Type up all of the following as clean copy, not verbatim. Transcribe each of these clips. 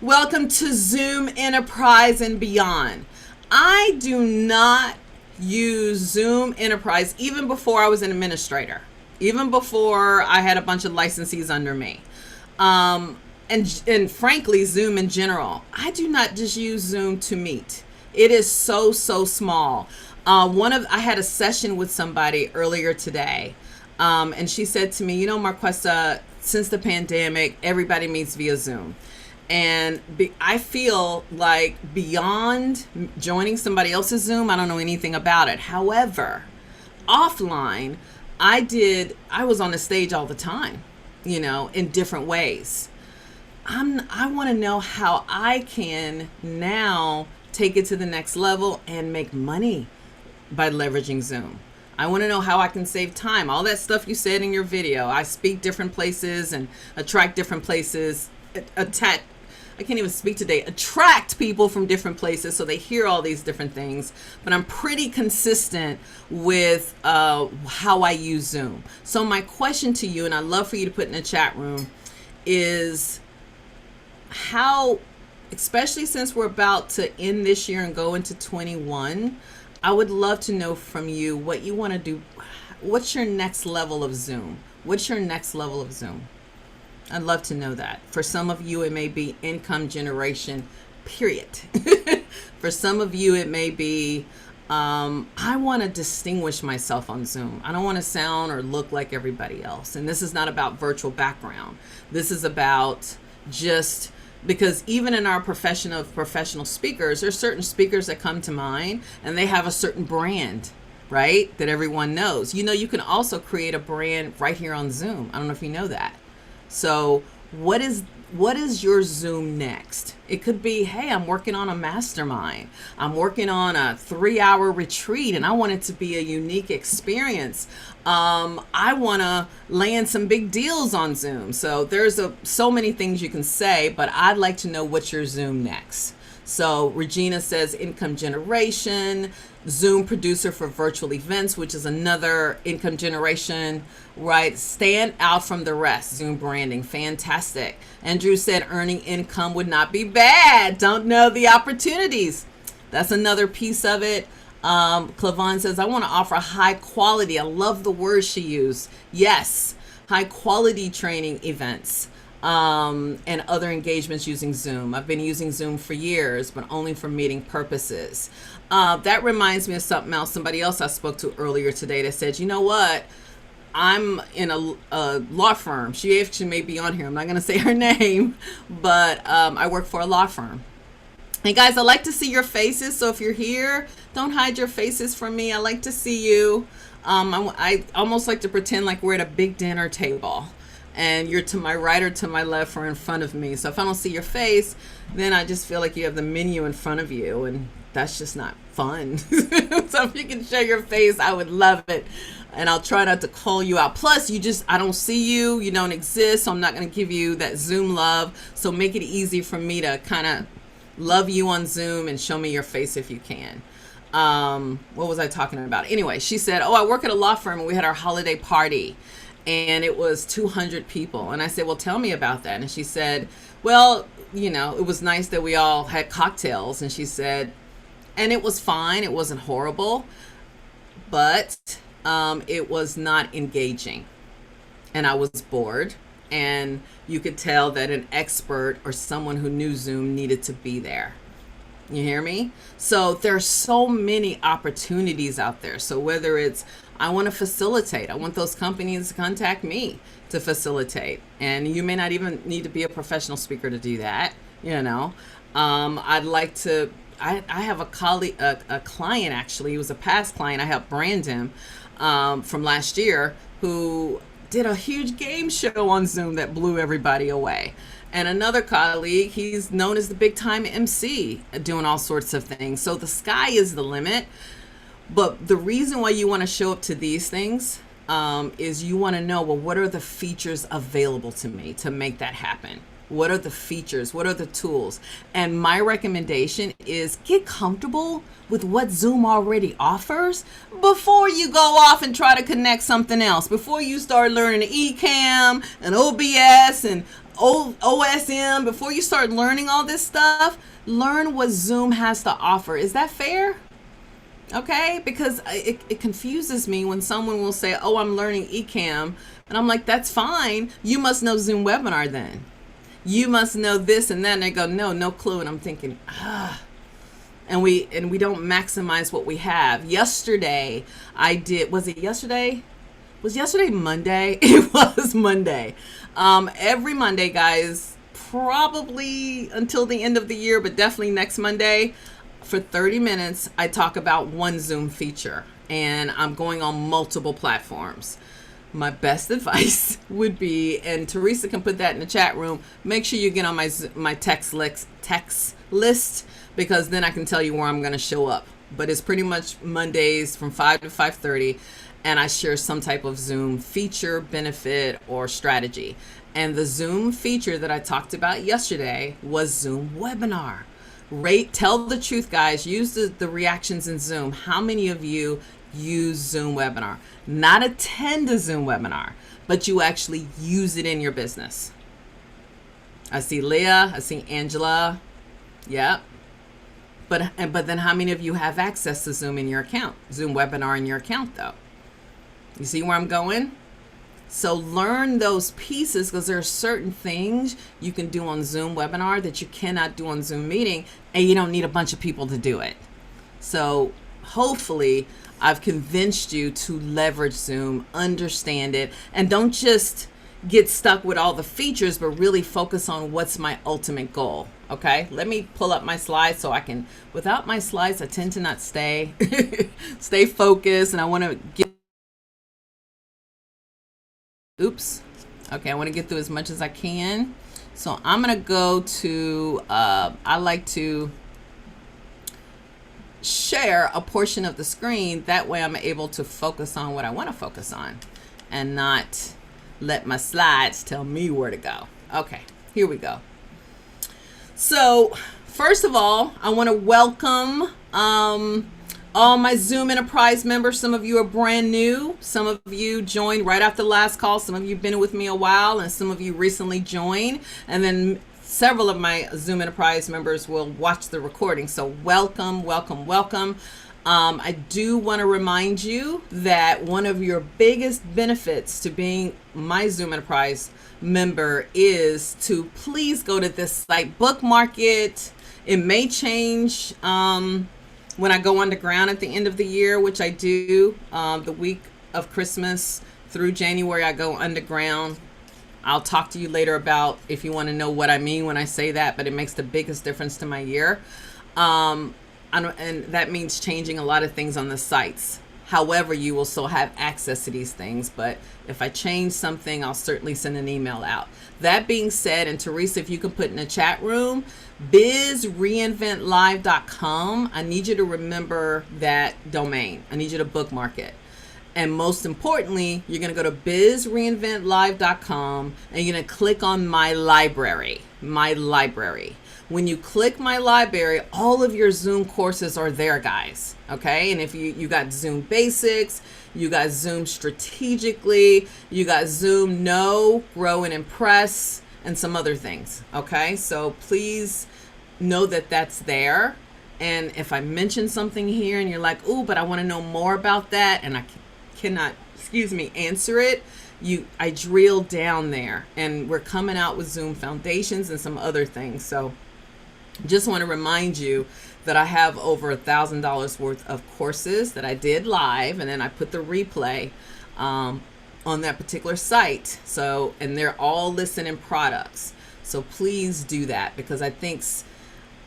Welcome to Zoom Enterprise and Beyond. I do not use Zoom Enterprise even before I was an administrator, even before I had a bunch of licensees under me. And frankly, Zoom in general, I do not just use Zoom to meet. It is so small. I had a session with somebody earlier today, and she said to me, Marquesa, since the pandemic, everybody meets via Zoom. And I feel like beyond joining somebody else's Zoom, I don't know anything about it. However, offline, I was on the stage all the time, in different ways. I want to know how I can now take it to the next level and make money by leveraging Zoom. I want to know how I can save time. All that stuff you said in your video. I speak different places and attract different places. I can't even speak today. Attract people from different places so they hear all these different things. But I'm pretty consistent with how I use Zoom. So my question to you, and I'd love for you to put in the chat room, is how, especially since we're about to end this year and go into 21, I would love to know from you what you want to do. What's your next level of Zoom? What's your next level of Zoom? I'd love to know that. For some of you, it may be income generation, period. For some of you, it may be, I want to distinguish myself on Zoom. I don't want to sound or look like everybody else. And this is not about virtual background. This is about just, because even in our profession of professional speakers, there's certain speakers that come to mind and they have a certain brand, right? That everyone knows. You can also create a brand right here on Zoom. I don't know if you know that. So what is your Zoom next? It could be, hey, I'm working on a mastermind. I'm working on a 3-hour retreat and I want it to be a unique experience. I want to land some big deals on Zoom. So there's so many things you can say, but I'd like to know what's your Zoom next. So Regina says income generation, Zoom producer for virtual events, which is another income generation, right? Stand out from the rest, Zoom branding, fantastic. Andrew said earning income would not be bad. Don't know the opportunities. That's another piece of it. Clavon says, I want to offer high quality. I love the word she used. Yes, high quality training events. And other engagements using Zoom. I've been using Zoom for years, but only for meeting purposes. That reminds me of something else. Somebody else I spoke to earlier today that said, you know what? I'm in a law firm. She actually may be on here. I'm not going to say her name, but I work for a law firm. Hey guys, I like to see your faces. So if you're here, don't hide your faces from me. I like to see you. I almost like to pretend like we're at a big dinner table. And you're to my right or to my left or in front of me. So if I don't see your face, then I just feel like you have the menu in front of you, and that's just not fun. So if you can show your face, I would love it. And I'll try not to call you out. Plus, I don't see you, you don't exist, so I'm not going to give you that Zoom love. So make it easy for me to kind of love you on Zoom and show me your face if you can. What was I talking about? Anyway, she said, I work at a law firm and we had our holiday party. And it was 200 people. And I said, well, tell me about that. And she said, well, it was nice that we all had cocktails. And she said, and it was fine. It wasn't horrible, but it was not engaging. And I was bored. And you could tell that an expert or someone who knew Zoom needed to be there. You hear me? So there's so many opportunities out there. So whether it's, I want to facilitate, I want those companies to contact me to facilitate. And you may not even need to be a professional speaker to do that. I'd like to, I have a colleague, a client actually, he was a past client. I helped brand him from last year, who did a huge game show on Zoom that blew everybody away. And another colleague, he's known as the big time MC, doing all sorts of things. So the sky is the limit. But the reason why you want to show up to these things is you want to know, well, what are the features available to me to make that happen? What are the features? What are the tools? And my recommendation is get comfortable with what Zoom already offers before you go off and try to connect something else. Before you start learning Ecamm and OBS and OSM, before you start learning all this stuff, learn what Zoom has to offer. Is that fair? Okay, because it confuses me when someone will say, oh, I'm learning Ecamm. And I'm like, that's fine. You must know Zoom Webinar then. You must know this and that. And they go, no clue. And I'm thinking, and we don't maximize what we have. Yesterday, was it yesterday? Was yesterday Monday? It was Monday. Every Monday, guys, probably until the end of the year, but definitely next Monday, for 30 minutes, I talk about one Zoom feature, and I'm going on multiple platforms. My best advice would be, and Teresa can put that in the chat room, make sure you get on my text list, because then I can tell you where I'm going to show up. But it's pretty much Mondays from 5 to 5:30, and I share some type of Zoom feature, benefit, or strategy. And the Zoom feature that I talked about yesterday was Zoom Webinar. Tell the truth, guys. Use the reactions in Zoom. How many of you use Zoom Webinar? Not attend a Zoom webinar, but you actually use it in your business. I see Leah. I see Angela. Yep. But then how many of you have access to Zoom in your account? Zoom Webinar in your account, though. You see where I'm going? So learn those pieces, because there are certain things you can do on Zoom Webinar that you cannot do on Zoom Meeting, and you don't need a bunch of people to do it. So hopefully I've convinced you to leverage Zoom, understand it, and don't just get stuck with all the features, but really focus on what's my ultimate goal. Okay, let me pull up my slides so I can, without my slides, I tend to not stay focused, and I want to get, okay, I want to get through as much as I can. So I'm going to go to, I like to share a portion of the screen. That way I'm able to focus on what I want to focus on and not let my slides tell me where to go. Okay, here we go. So first of all, I want to welcome all my Zoom Enterprise members. Some of you are brand new. Some of you joined right after the last call. Some of you have been with me a while, and some of you recently joined. And then several of my Zoom Enterprise members will watch the recording. So welcome, welcome, welcome. I do want to remind you that one of your biggest benefits to being my Zoom Enterprise member is to please go to this site, bookmark it. It may change when I go underground at the end of the year, which I do. The week of Christmas through January, I go underground. I'll talk to you later about if you want to know what I mean when I say that, but it makes the biggest difference to my year. And that means changing a lot of things on the sites. However, you will still have access to these things, but if I change something, I'll certainly send an email out. That being said, and Teresa, if you can put in the chat room, bizreinventlive.com. I need you to remember that domain. I need you to bookmark it. And most importantly, you're going to go to bizreinventlive.com and you're going to click on my library. When you click my library, all of your Zoom courses are there, guys. Okay. And if you got Zoom Basics, you got Zoom Strategically, you got Zoom Know, Grow, and Impress, and some other things. Okay. So please know that that's there. And if I mention something here and you're like, oh, but I want to know more about that, and I cannot, answer it, I drill down there, and we're coming out with Zoom Foundations and some other things. So just want to remind you that I have over $1,000 worth of courses that I did live, and then I put the replay on that particular site. So, and they're all listed in products. So please do that, because I think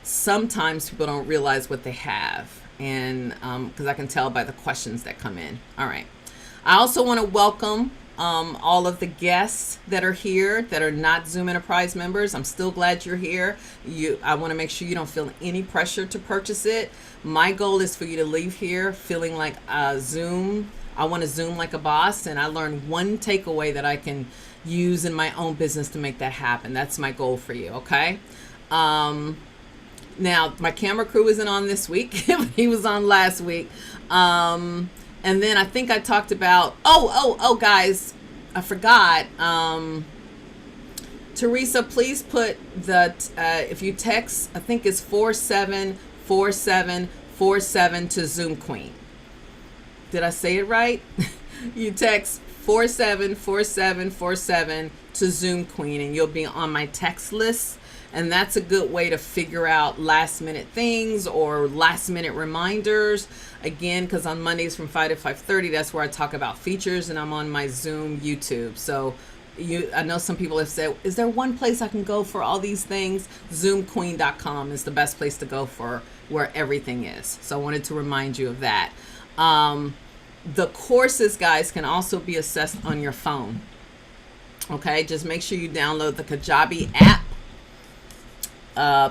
sometimes people don't realize what they have, and because I can tell by the questions that come in. All right. I also want to welcome all of the guests that are here that are not Zoom Enterprise members. I'm still glad you're here. I want to make sure you don't feel any pressure to purchase it. My goal is for you to leave here feeling like I want to Zoom like a boss, and I learned one takeaway that I can use in my own business to make that happen. That's my goal for you, okay? Um, Now, my camera crew isn't on this week. He was on last week. And then I think I talked about, guys, I forgot. Teresa, please put if you text, I think it's 474747 to Zoom Queen. Did I say it right? You text 474747 to Zoom Queen, and you'll be on my text list. And that's a good way to figure out last minute things or last minute reminders. Again, because on Mondays from 5 to 5:30, that's where I talk about features, and I'm on my Zoom YouTube. So I know some people have said, is there one place I can go for all these things? Zoomqueen.com is the best place to go for where everything is. So I wanted to remind you of that. The courses, guys, can also be assessed on your phone. Okay, just make sure you download the Kajabi app.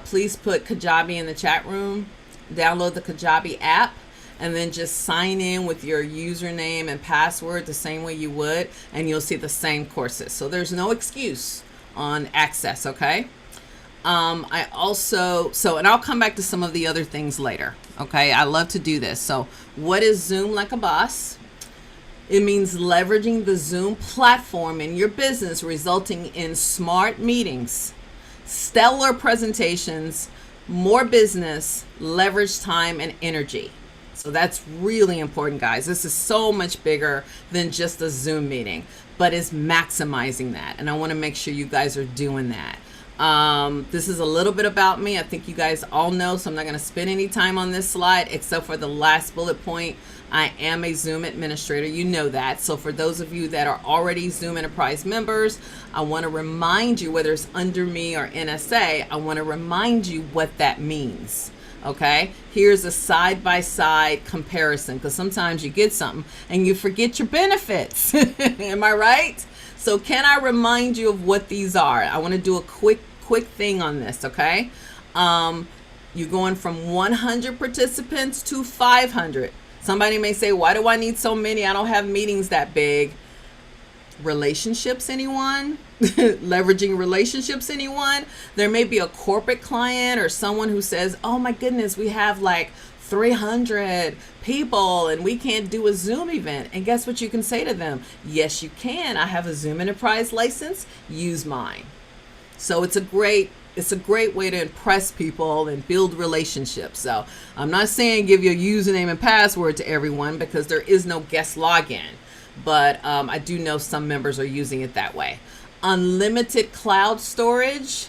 Please put Kajabi in the chat room. Download the Kajabi app, and then just sign in with your username and password the same way you would, and you'll see the same courses. So there's no excuse on access, okay? I also, and I'll come back to some of the other things later, okay? I love to do this. So what is Zoom Like a Boss? It means leveraging the Zoom platform in your business, resulting in smart meetings, stellar presentations, more business, leverage time and energy. So that's really important, guys. This is so much bigger than just a Zoom meeting, but it's maximizing that. And I want to make sure you guys are doing that. This is a little bit about me. I think you guys all know, so I'm not going to spend any time on this slide except for the last bullet point. I am a Zoom administrator. You know that. So for those of you that are already Zoom Enterprise members, I want to remind you, whether it's under me or NSA, I want to remind you what that means. Okay, here's a side-by-side comparison, because sometimes you get something and you forget your benefits. Am I right? So can I remind you of what these are? I want to do a quick thing on this, okay? You're going from 100 participants to 500. Somebody may say, why do I need so many? I don't have meetings that big. Relationships, anyone? Leveraging relationships, anyone? There may be a corporate client or someone who says, oh my goodness, we have like 300 people and we can't do a Zoom event. And guess what you can say to them? Yes, you can. I have a Zoom Enterprise license. Use mine. So it's a great way to impress people and build relationships. So I'm not saying give your username and password to everyone, because there is no guest login. But I do know some members are using it that way. Unlimited cloud storage.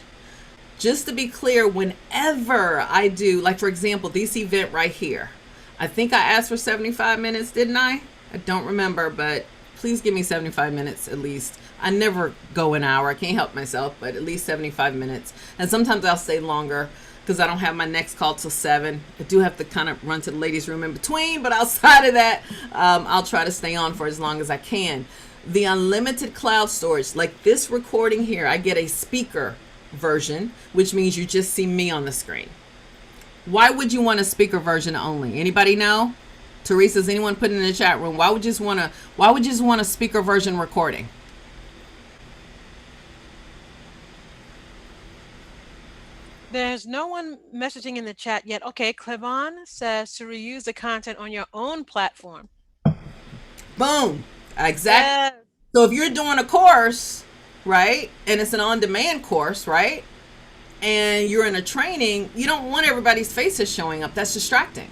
Just to be clear, whenever I do, like for example, this event right here, I think I asked for 75 minutes, didn't I? I don't remember, but please give me 75 minutes at least. I never go an hour. I can't help myself, but at least 75 minutes. And sometimes I'll stay longer because I don't have my next call till 7. I do have to kind of run to the ladies' room in between, but outside of that, I'll try to stay on for as long as I can. The unlimited cloud storage, like this recording here, I get a speaker version, which means you just see me on the screen. Why would you want a speaker version only? Anybody know? Teresa's anyone put in the chat room? Why would you just want a speaker version recording? There's no one messaging in the chat yet. Okay, Clevon says to reuse the content on your own platform. Boom. Exactly. Yes. So if you're doing a course, right, and it's an on-demand course, right, and you're in a training, you don't want everybody's faces showing up. That's distracting.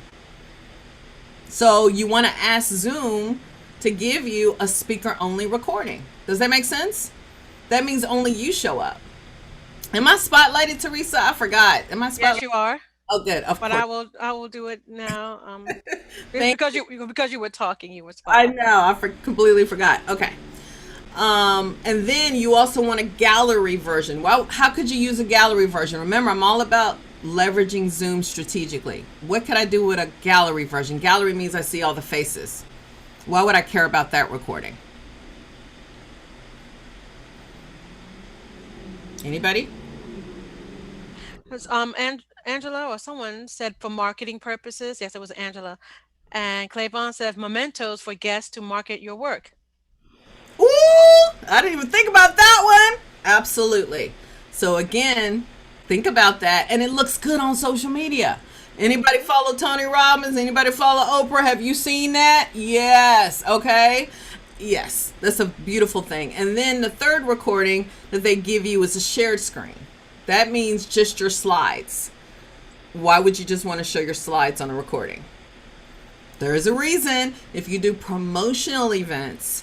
So you want to ask Zoom to give you a speaker-only recording. Does that make sense? That means only you show up. Am I spotlighted, Teresa? I forgot. Am I spotlighted? Yes, you are. Oh, good. Of But course. I will do it now. Thank because you were talking, you were I spotlighted. know. Completely forgot. Okay. And then you also want a gallery version. Well, how could you use a gallery version? Remember, I'm all about leveraging Zoom strategically. What could I do with a gallery version? Gallery means I see all the faces. Why would I care about that recording? Anybody? And Angela or someone said for marketing purposes. Yes, it was Angela. And Clavon said mementos for guests to market your work. I didn't even think about that one. Absolutely. So again, think about that, and it looks good on social media. Anybody follow Tony Robbins? Anybody follow Oprah? Have you seen that? Yes. Okay. Yes, that's a beautiful thing. And then the third recording that they give you is a shared screen. That means just your slides. Why would you just want to show your slides on a recording? There is a reason. If you do promotional events,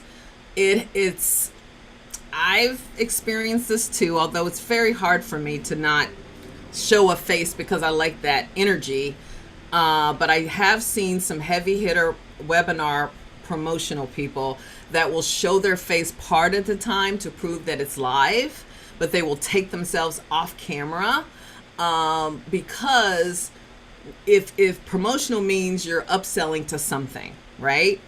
it's I've experienced this too, although it's very hard for me to not show a face because I like that energy. But I have seen some heavy hitter webinar promotional people that will show their face part of the time to prove that it's live, but they will take themselves off camera, because if promotional means you're upselling to something, right?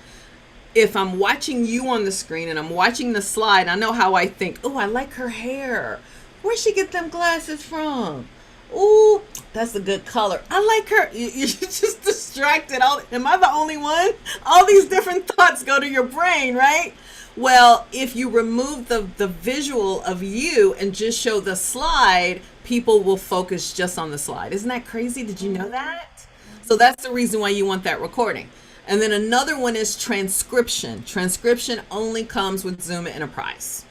If I'm watching you on the screen and I'm watching the slide, I know how I think. Oh, I like her hair. Where'd she get them glasses from? Ooh, that's a good color. I like her. You're just distracted. Am I the only one? All these different thoughts go to your brain, right? Well, if you remove the visual of you and just show the slide, people will focus just on the slide. Isn't that crazy? Did you know that? So that's the reason why you want that recording. And then another one is transcription. Transcription only comes with Zoom Enterprise.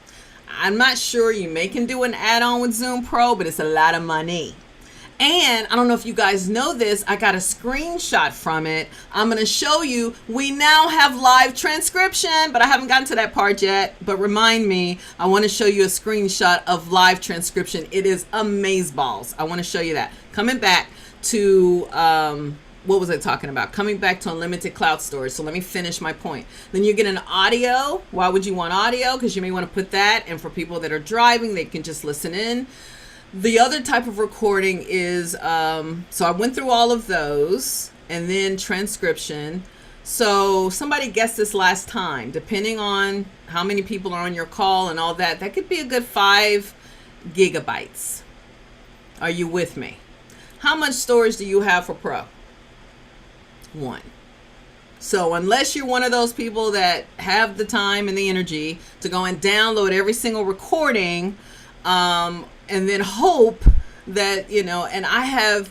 I'm not sure, you may can do an add-on with Zoom Pro, but it's a lot of money. And I don't know if you guys know this, I got a screenshot from it. I'm going to show you. We now have live transcription, but I haven't gotten to that part yet. But remind me, I want to show you a screenshot of live transcription. It is amazeballs. I want to show you that. Coming back to, what was I talking about? Coming back to unlimited cloud storage. So let me finish my point. Then you get an audio. Why would you want audio? Because you may want to put that. And for people that are driving, they can just listen in. The other type of recording is, so I went through all of those, and then transcription. So somebody guessed this last time, depending on how many people are on your call and all that, that could be a good 5 gigabytes. Are you with me? How much storage do you have for Pro? 1. So unless you're one of those people that have the time and the energy to go and download every single recording, and then hope that, and I have,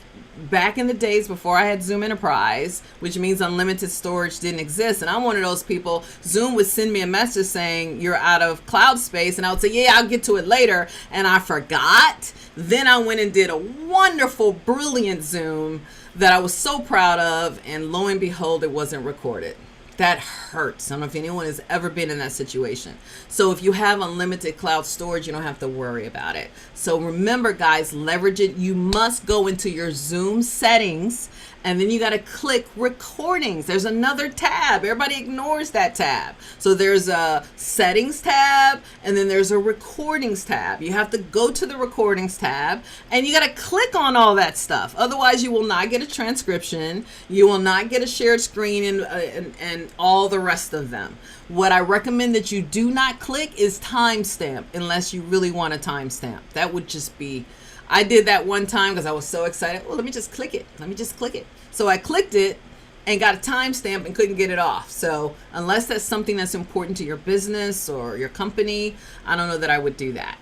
back in the days before I had Zoom Enterprise, which means unlimited storage didn't exist, and I'm one of those people, Zoom would send me a message saying you're out of cloud space, and I would say, yeah, I'll get to it later, and I forgot. Then I went and did a wonderful, brilliant Zoom that I was so proud of, and lo and behold, it wasn't recorded. That hurts. I don't know if anyone has ever been in that situation. So if you have unlimited cloud storage, you don't have to worry about it. So remember, guys, leverage it. You must go into your Zoom settings, and then you got to click recordings. There's another tab. Everybody ignores that tab. So there's a settings tab, and then there's a recordings tab. You have to go to the recordings tab, and you got to click on all that stuff. Otherwise, you will not get a transcription. You will not get a shared screen and all the rest of them. What I recommend that you do not click is timestamp, unless you really want a timestamp. That would just be, I did that one time because I was so excited. Well, let me just click it. So I clicked it and got a timestamp and couldn't get it off. So unless that's something that's important to your business or your company, I don't know that I would do that.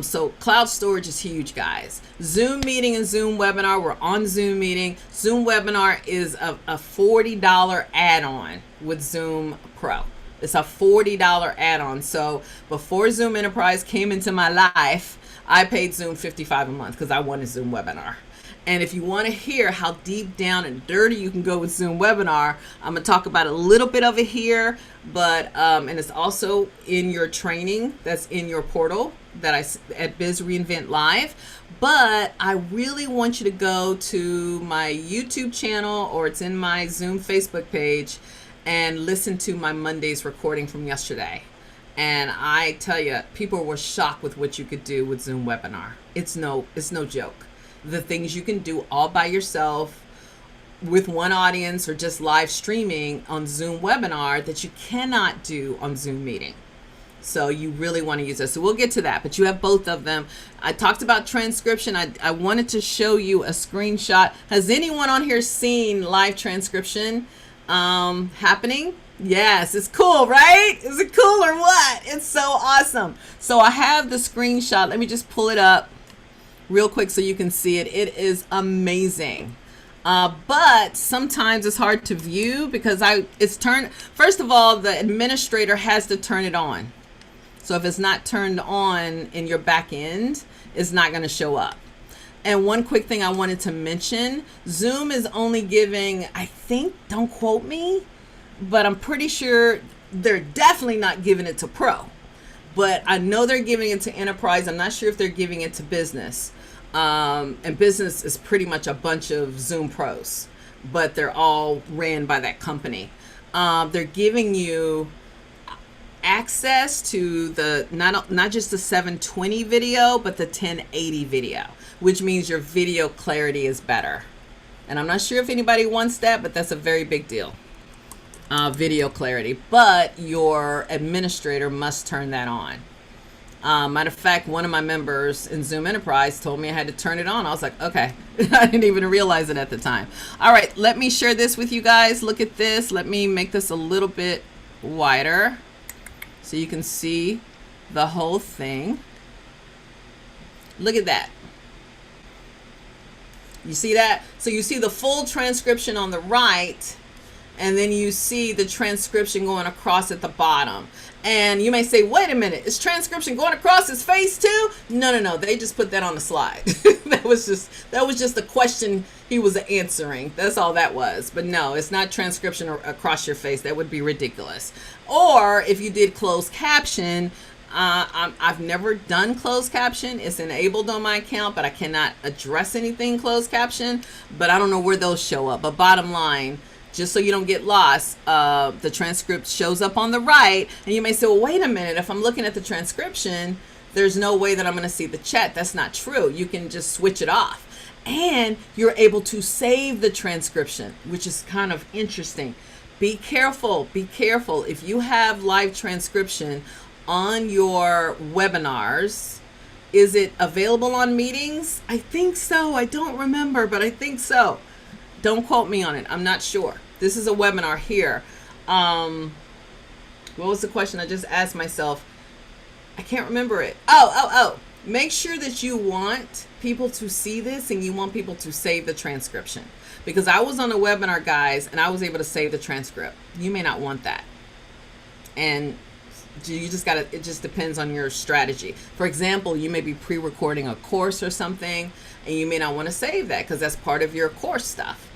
So cloud storage is huge, guys. Zoom meeting and Zoom webinar. We're on Zoom meeting. Zoom webinar is a $40 add-on with Zoom Pro. It's a $40 add-on. So before Zoom Enterprise came into my life, I paid Zoom $55 a month because I wanted Zoom webinar. And if you want to hear how deep down and dirty you can go with Zoom webinar, I'm going to talk about a little bit of it here, but and it's also in your training that's in your portal that at Biz Reinvent Live. But I really want you to go to my YouTube channel, or it's in my Zoom Facebook page, and listen to my Monday's recording from yesterday. And I tell you, people were shocked with what you could do with Zoom webinar. It's no joke. The things you can do all by yourself with one audience or just live streaming on Zoom webinar that you cannot do on Zoom meeting. So you really want to use this. So we'll get to that, but you have both of them. I talked about transcription. I wanted to show you a screenshot. Has anyone on here seen live transcription happening? Yes, it's cool, right? Is it cool or what? It's so awesome. So I have the screenshot. Let me just pull it up real quick so you can see it. It is amazing. But sometimes it's hard to view because it's turned. First of all, the administrator has to turn it on. So if it's not turned on in your back end, it's not going to show up. And one quick thing I wanted to mention, Zoom is only giving, I think, don't quote me, but I'm pretty sure they're definitely not giving it to Pro. But I know they're giving it to Enterprise. I'm not sure if they're giving it to Business. And Business is pretty much a bunch of Zoom Pros, but they're all ran by that company. They're giving you access to the not just the 720 video, but the 1080 video, which means your video clarity is better. And I'm not sure if anybody wants that, but that's a very big deal. Video clarity, but your administrator must turn that on. Matter of fact, one of my members in Zoom Enterprise told me I had to turn it on. I was like, okay. I didn't even realize it at the time. All right, let me share this with you guys. Look at this. Let me make this a little bit wider so you can see the whole thing. Look at that. You see that? So you see the full transcription on the right, and then you see the transcription going across at the bottom. And you may say, wait a minute, is transcription going across his face too? No. They just put that on the slide. that was just the question he was answering. That's all that was. But no, it's not transcription across your face. That would be ridiculous. Or if you did closed caption, I've never done closed caption. It's enabled on my account, but I cannot address anything closed caption. But I don't know where those show up. But bottom line, just so you don't get lost, the transcript shows up on the right. And you may say, well, wait a minute. If I'm looking at the transcription, there's no way that I'm going to see the chat. That's not true. You can just switch it off. And you're able to save the transcription, which is kind of interesting. Be careful. Be careful. If you have live transcription on your webinars, is it available on meetings? I think so. I don't remember, but I think so. Don't quote me on it. I'm not sure. This is a webinar here. What was the question I just asked myself? I can't remember it. Oh. Make sure that you want people to see this and you want people to save the transcription. Because I was on a webinar, guys, and I was able to save the transcript. You may not want that. And you just gotta, it just depends on your strategy. For example, you may be pre-recording a course or something, and you may not want to save that because that's part of your course stuff.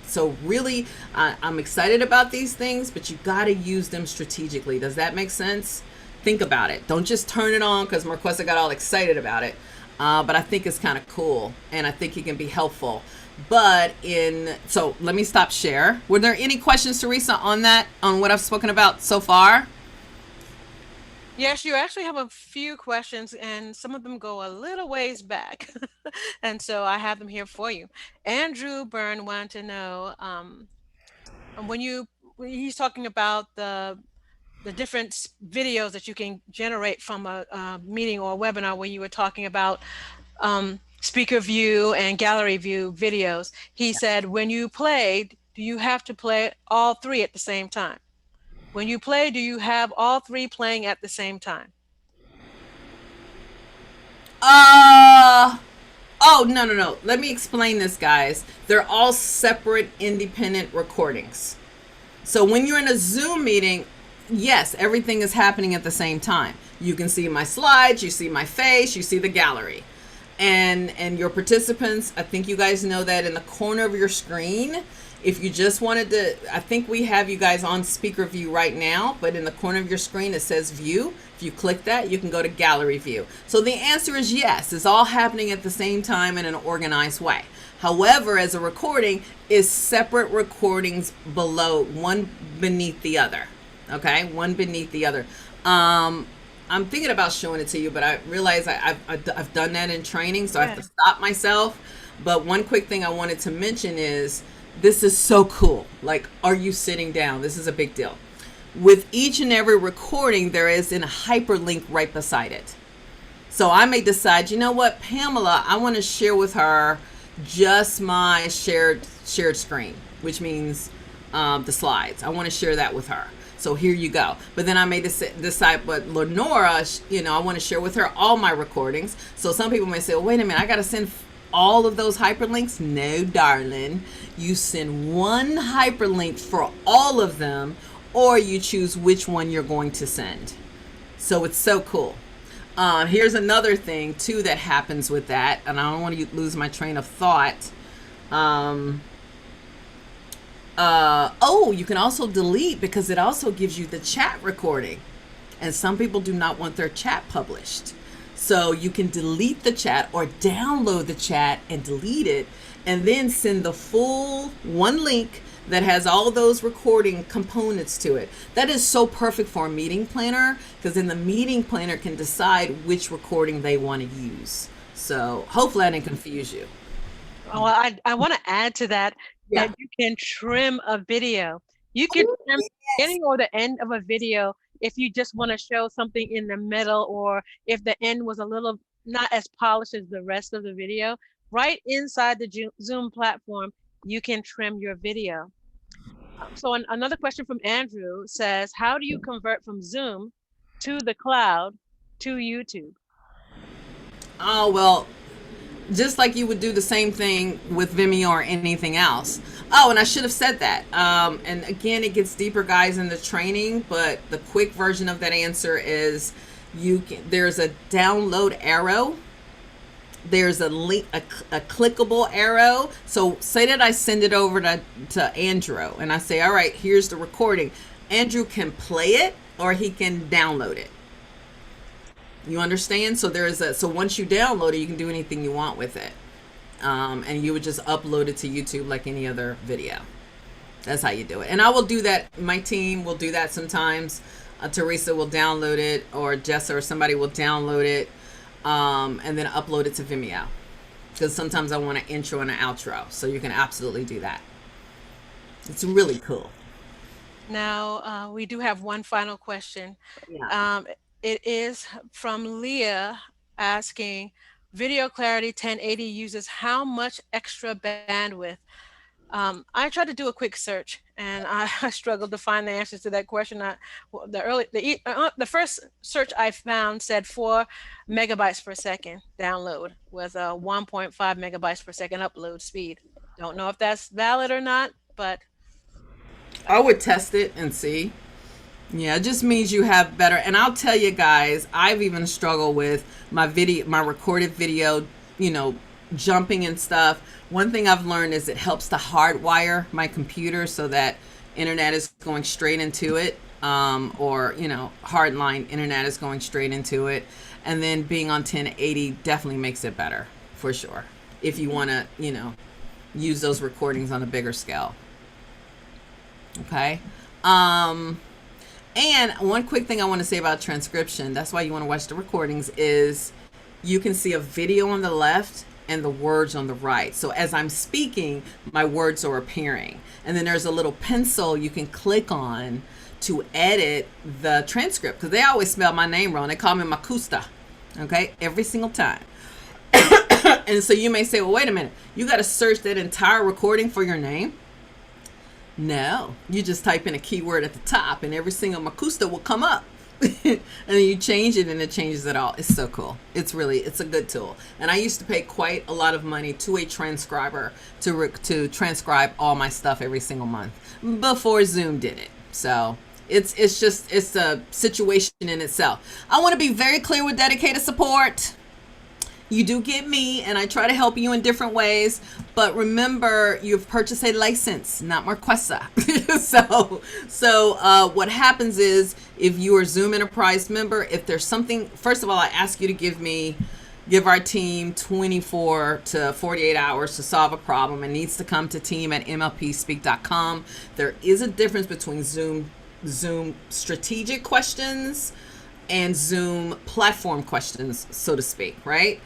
So really, I'm excited about these things, but you got to use them strategically. Does that make sense? Think about it. Don't just turn it on because Marquesa got all excited about it. But I think it's kind of cool, and I think it can be helpful. So let me stop share. Were there any questions, Teresa, on that, on what I've spoken about so far? Yes, you actually have a few questions, and some of them go a little ways back. And so I have them here for you. Andrew Byrne wanted to know, when he's talking about the different videos that you can generate from a meeting or a webinar, when you were talking about speaker view and gallery view videos. He said, when you play, do you have to play all three at the same time? When you play, do you have all three playing at the same time? Oh, no. Let me explain this, guys. They're all separate, independent recordings. So when you're in a Zoom meeting, yes, everything is happening at the same time. You can see my slides, you see my face, you see the gallery. And your participants, I think you guys know that in the corner of your screen, if you just wanted to, I think we have you guys on speaker view right now, but in the corner of your screen, it says view. If you click that, you can go to gallery view. So the answer is yes, it's all happening at the same time in an organized way. However, as a recording, is separate recordings below, one beneath the other. Okay, one beneath the other. I'm thinking about showing it to you, but I realize I've done that in training, so I have to stop myself. But one quick thing I wanted to mention is, this is so cool. Like, are you sitting down? This is a big deal. With each and every recording, there is a hyperlink right beside it. So I may decide, you know what, Pamela, I want to share with her just my shared screen, which means the slides. I want to share that with her. So here you go. But then I may decide, but Lenora, I want to share with her all my recordings. So some people may say, well, wait a minute, I got to send all of those hyperlinks. No, darling. You send one hyperlink for all of them, or you choose which one you're going to send. So it's so cool. Here's another thing too that happens with that, and I don't want to lose my train of thought. You can also delete, because it also gives you the chat recording, and some people do not want their chat published. So you can delete the chat or download the chat and delete it, and then send the full one link that has all those recording components to it. That is so perfect for a meeting planner, because then the meeting planner can decide which recording they want to use. So hopefully I didn't confuse you. Oh, I want to add to that, Yeah. that you can trim a video. You can trim the beginning or the end of a video if you just want to show something in the middle, or if the end was a little not as polished as the rest of the video. Right inside the Zoom platform, you can trim your video. So another question from Andrew says, how do you convert from Zoom to the cloud to YouTube? Oh, well, just like you would do the same thing with Vimeo or anything else. Oh, and I should have said that. And again, it gets deeper, guys, in the training, but the quick version of that answer is there's a download arrow. There's a link, a clickable arrow. So say that I send it over to Andrew, and I say, all right, here's the recording. Andrew can play it, or he can download it. You understand? So so once you download it, you can do anything you want with it. And you would just upload it to YouTube like any other video. That's how you do it. And I will do that. My team will do that sometimes. Teresa will download it, or Jessa or somebody will download it, and then upload it to Vimeo. Because sometimes I want an intro and an outro. So you can absolutely do that. It's really cool. Now, we do have one final question. Yeah. It is from Leah asking, video clarity 1080 uses how much extra bandwidth? I tried to do a quick search, and I struggled to find the answers to that question. The first search I found said 4 megabytes per second download with a 1.5 megabytes per second upload speed. Don't know if that's valid or not, but I would test it and see. Yeah, it just means you have better. And I'll tell you guys, I've even struggled with my recorded video, jumping and stuff. One thing I've learned is it helps to hardwire my computer so that internet is going straight into it, or hardline internet is going straight into it. And then being on 1080 definitely makes it better, for sure, if you want to use those recordings on a bigger scale. Okay. And one quick thing I want to say about transcription, that's why you want to watch the recordings, is you can see a video on the left and the words on the right. So as I'm speaking, my words are appearing. And then there's a little pencil you can click on to edit the transcript, because they always spell my name wrong. They call me Marquesa, okay, every single time. And so you may say, well, wait a minute, you got to search that entire recording for your name? No, you just type in a keyword at the top, and every single Marquesa will come up. And then you change it, and it changes it all. It's so cool. It's a good tool. And I used to pay quite a lot of money to a transcriber to transcribe all my stuff every single month before Zoom did it. So it's a situation in itself. I want to be very clear with dedicated support. You do get me, and I try to help you in different ways. But remember, you've purchased a license, not Marquesa. So what happens is, if you are Zoom Enterprise member, if there's something, first of all, I ask you to give our team 24 to 48 hours to solve a problem. It needs to come to team@mlpspeak.com. There is a difference between Zoom strategic questions and Zoom platform questions, so to speak, right?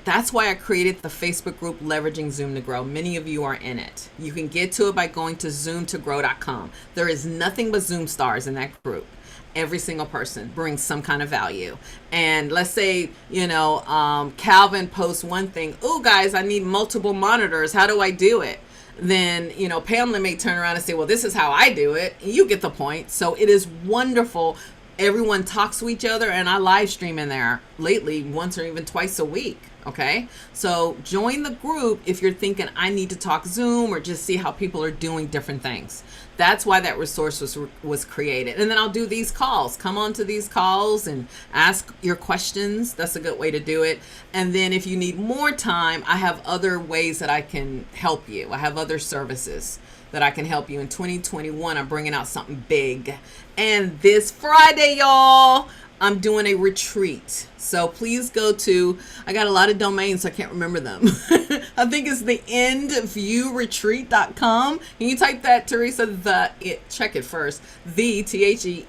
That's why I created the Facebook group Leveraging Zoom to Grow. Many of you are in it. You can get to it by going to zoomtogrow.com. There is nothing but Zoom stars in that group. Every single person brings some kind of value. And let's say, Calvin posts one thing. Oh, guys, I need multiple monitors. How do I do it? then, Pamela may turn around and say, well, this is how I do it. And you get the point. So it is wonderful. Everyone talks to each other, and I live stream in there lately once or even twice a week. Okay. So join the group if you're thinking I need to talk Zoom or just see how people are doing different things. That's why that resource was created. And then I'll do these calls. Come on to these calls and ask your questions. That's a good way to do it. And then if you need more time, I have other ways that I can help you. I have other services that I can help you. In 2021, I'm bringing out something big. And this Friday, y'all, I'm doing a retreat. So please go to, I got a lot of domains, so I can't remember them. I think it's the endviewretreat.com. Can you type that, Teresa? Check it first. The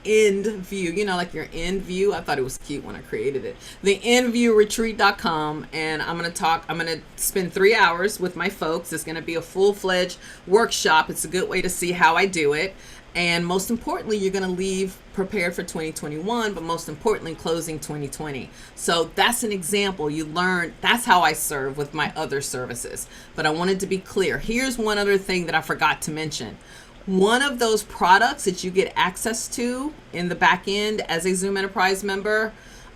end view, like your end view. I thought it was cute when I created it. The endviewretreat.com. And I'm going to spend 3 hours with my folks. It's going to be a full-fledged workshop. It's a good way to see how I do it. And most importantly, you're going to leave prepared for 2021, but most importantly, closing 2020. So that's an example. You learn, that's how I serve with my other services. But I wanted to be clear. Here's one other thing that I forgot to mention. One of those products that you get access to in the back end as a Zoom Enterprise member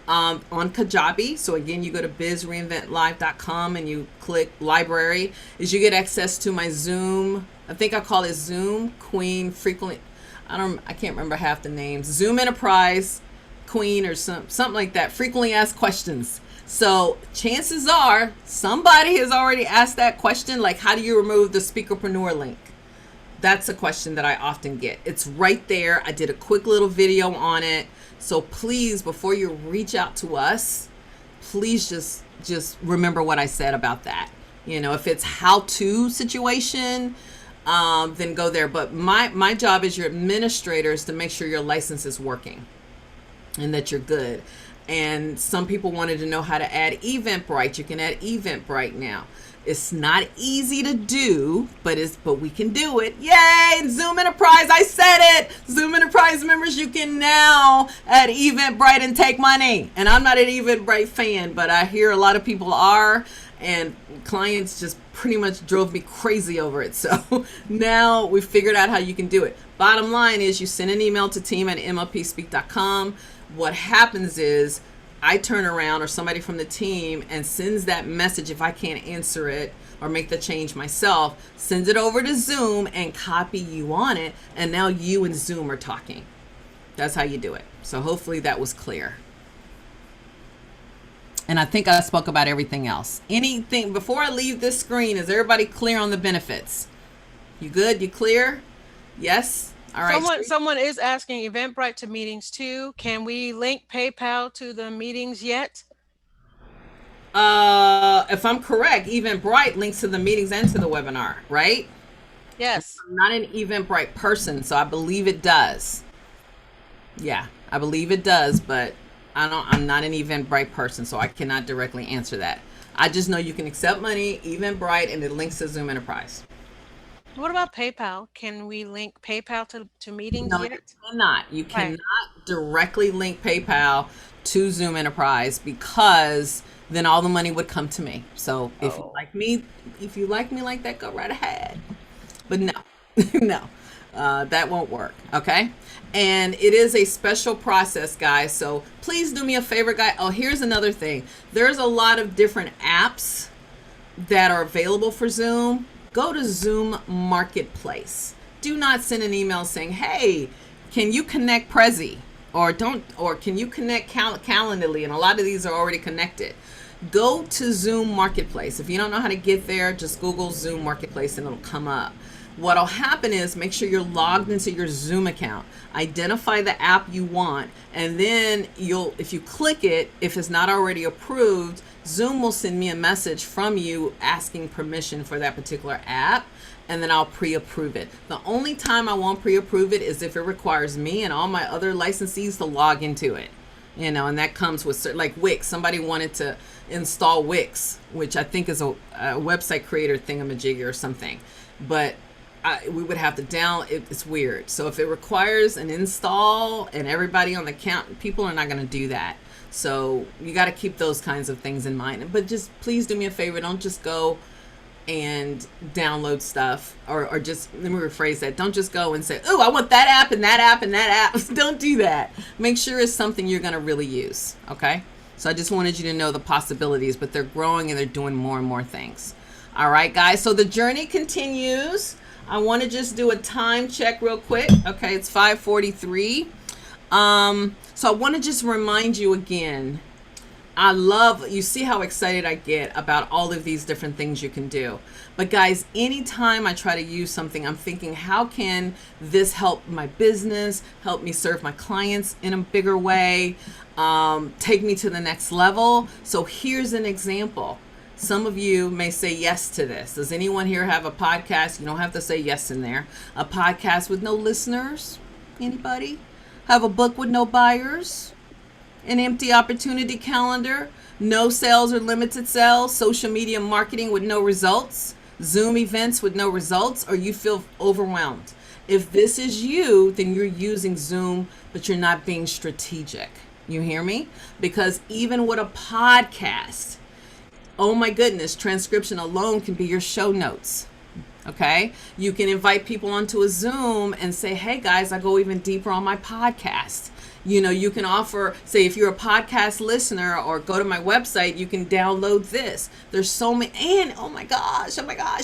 on Kajabi. So again, you go to bizreinventlive.com and you click library, is you get access to my Zoom. I think I call it Zoom Queen frequently. I can't remember half the names. Zoom Enterprise Queen or something like that. Frequently asked questions. So chances are somebody has already asked that question, like how do you remove the Speakerpreneur link? That's a question that I often get. It's right there. I did a quick little video on it. So please, before you reach out to us, please just remember what I said about that. If it's how-to situation, then go there. But my job as your administrator is to make sure your license is working and that you're good. And some people wanted to know how to add Eventbrite. You can add Eventbrite now. It's not easy to do, but we can do it. Yay! Zoom Enterprise, I said it! Zoom Enterprise members, you can now add Eventbrite and take money. And I'm not an Eventbrite fan, but I hear a lot of people are, and clients just pretty much drove me crazy over it. So now we've figured out how you can do it. Bottom line is you send an email to team@mlpspeak.com. What happens is I turn around or somebody from the team and sends that message if I can't answer it or make the change myself, sends it over to Zoom and copy you on it. And now you and Zoom are talking. That's how you do it. So hopefully that was clear. And I think I spoke about everything else. Anything before I leave this screen, is everybody clear on the benefits? You good? You clear? Yes? All right. Someone is asking Eventbrite to meetings too. Can we link PayPal to the meetings yet? If I'm correct, Eventbrite links to the meetings and to the webinar, right? Yes. I'm not an Eventbrite person, so I believe it does. Yeah, I believe it does, but I'm not an Eventbrite person, so I cannot directly answer that. I just know you can accept money, Eventbrite, and it links to Zoom Enterprise. What about PayPal? Can we link PayPal to meetings No, yet? you cannot. You cannot directly link PayPal to Zoom Enterprise because then all the money would come to me. So if you like me like that, go right ahead. But no, no, that won't work. Okay. And it is a special process, guys. So please do me a favor, guys. Oh, here's another thing. There's a lot of different apps that are available for Zoom. Go to Zoom Marketplace. Do not send an email saying, hey, can you connect Prezi? Or can you connect Calendly? And a lot of these are already connected. Go to Zoom Marketplace. If you don't know how to get there, just Google Zoom Marketplace and it'll come up. What'll happen is make sure you're logged into your Zoom account. Identify the app you want, and then if you click it, if it's not already approved, Zoom will send me a message from you asking permission for that particular app, and then I'll pre-approve it. The only time I won't pre-approve it is if it requires me and all my other licensees to log into it. And that comes with like Wix. Somebody wanted to install Wix, which I think is a website creator thingamajigger or something, but we would have to it's weird. So if it requires an install and everybody on the account, people are not going to do that. So you got to keep those kinds of things in mind. But just please do me a favor. Don't just go and download stuff, or just, let me rephrase that. Don't just go and say, oh, I want that app and that app and that app. Don't do that. Make sure it's something you're going to really use. Okay. So I just wanted you to know the possibilities, but they're growing and they're doing more and more things. All right, guys. So the journey continues. I want to just do a time check real quick. Okay. It's 5:43. So I want to just remind you again, I love, you see how excited I get about all of these different things you can do. But guys, anytime I try to use something, I'm thinking, how can this help my business, help me serve my clients in a bigger way, take me to the next level? So here's an example. Some of you may say yes to this. Does anyone here have a podcast? You don't have to say yes in there. A podcast with no listeners? Anybody? Have a book with no buyers? An empty opportunity calendar, no sales or limited sales, social media marketing with no results, Zoom events with no results, or you feel overwhelmed. If this is you, then you're using Zoom, but you're not being strategic. You hear me? Because even with a podcast, oh my goodness, transcription alone can be your show notes. Okay. You can invite people onto a Zoom and say, hey guys, I go even deeper on my podcast. You know, you can offer, say, if you're a podcast listener or go to my website, you can download this. There's so many, and oh my gosh,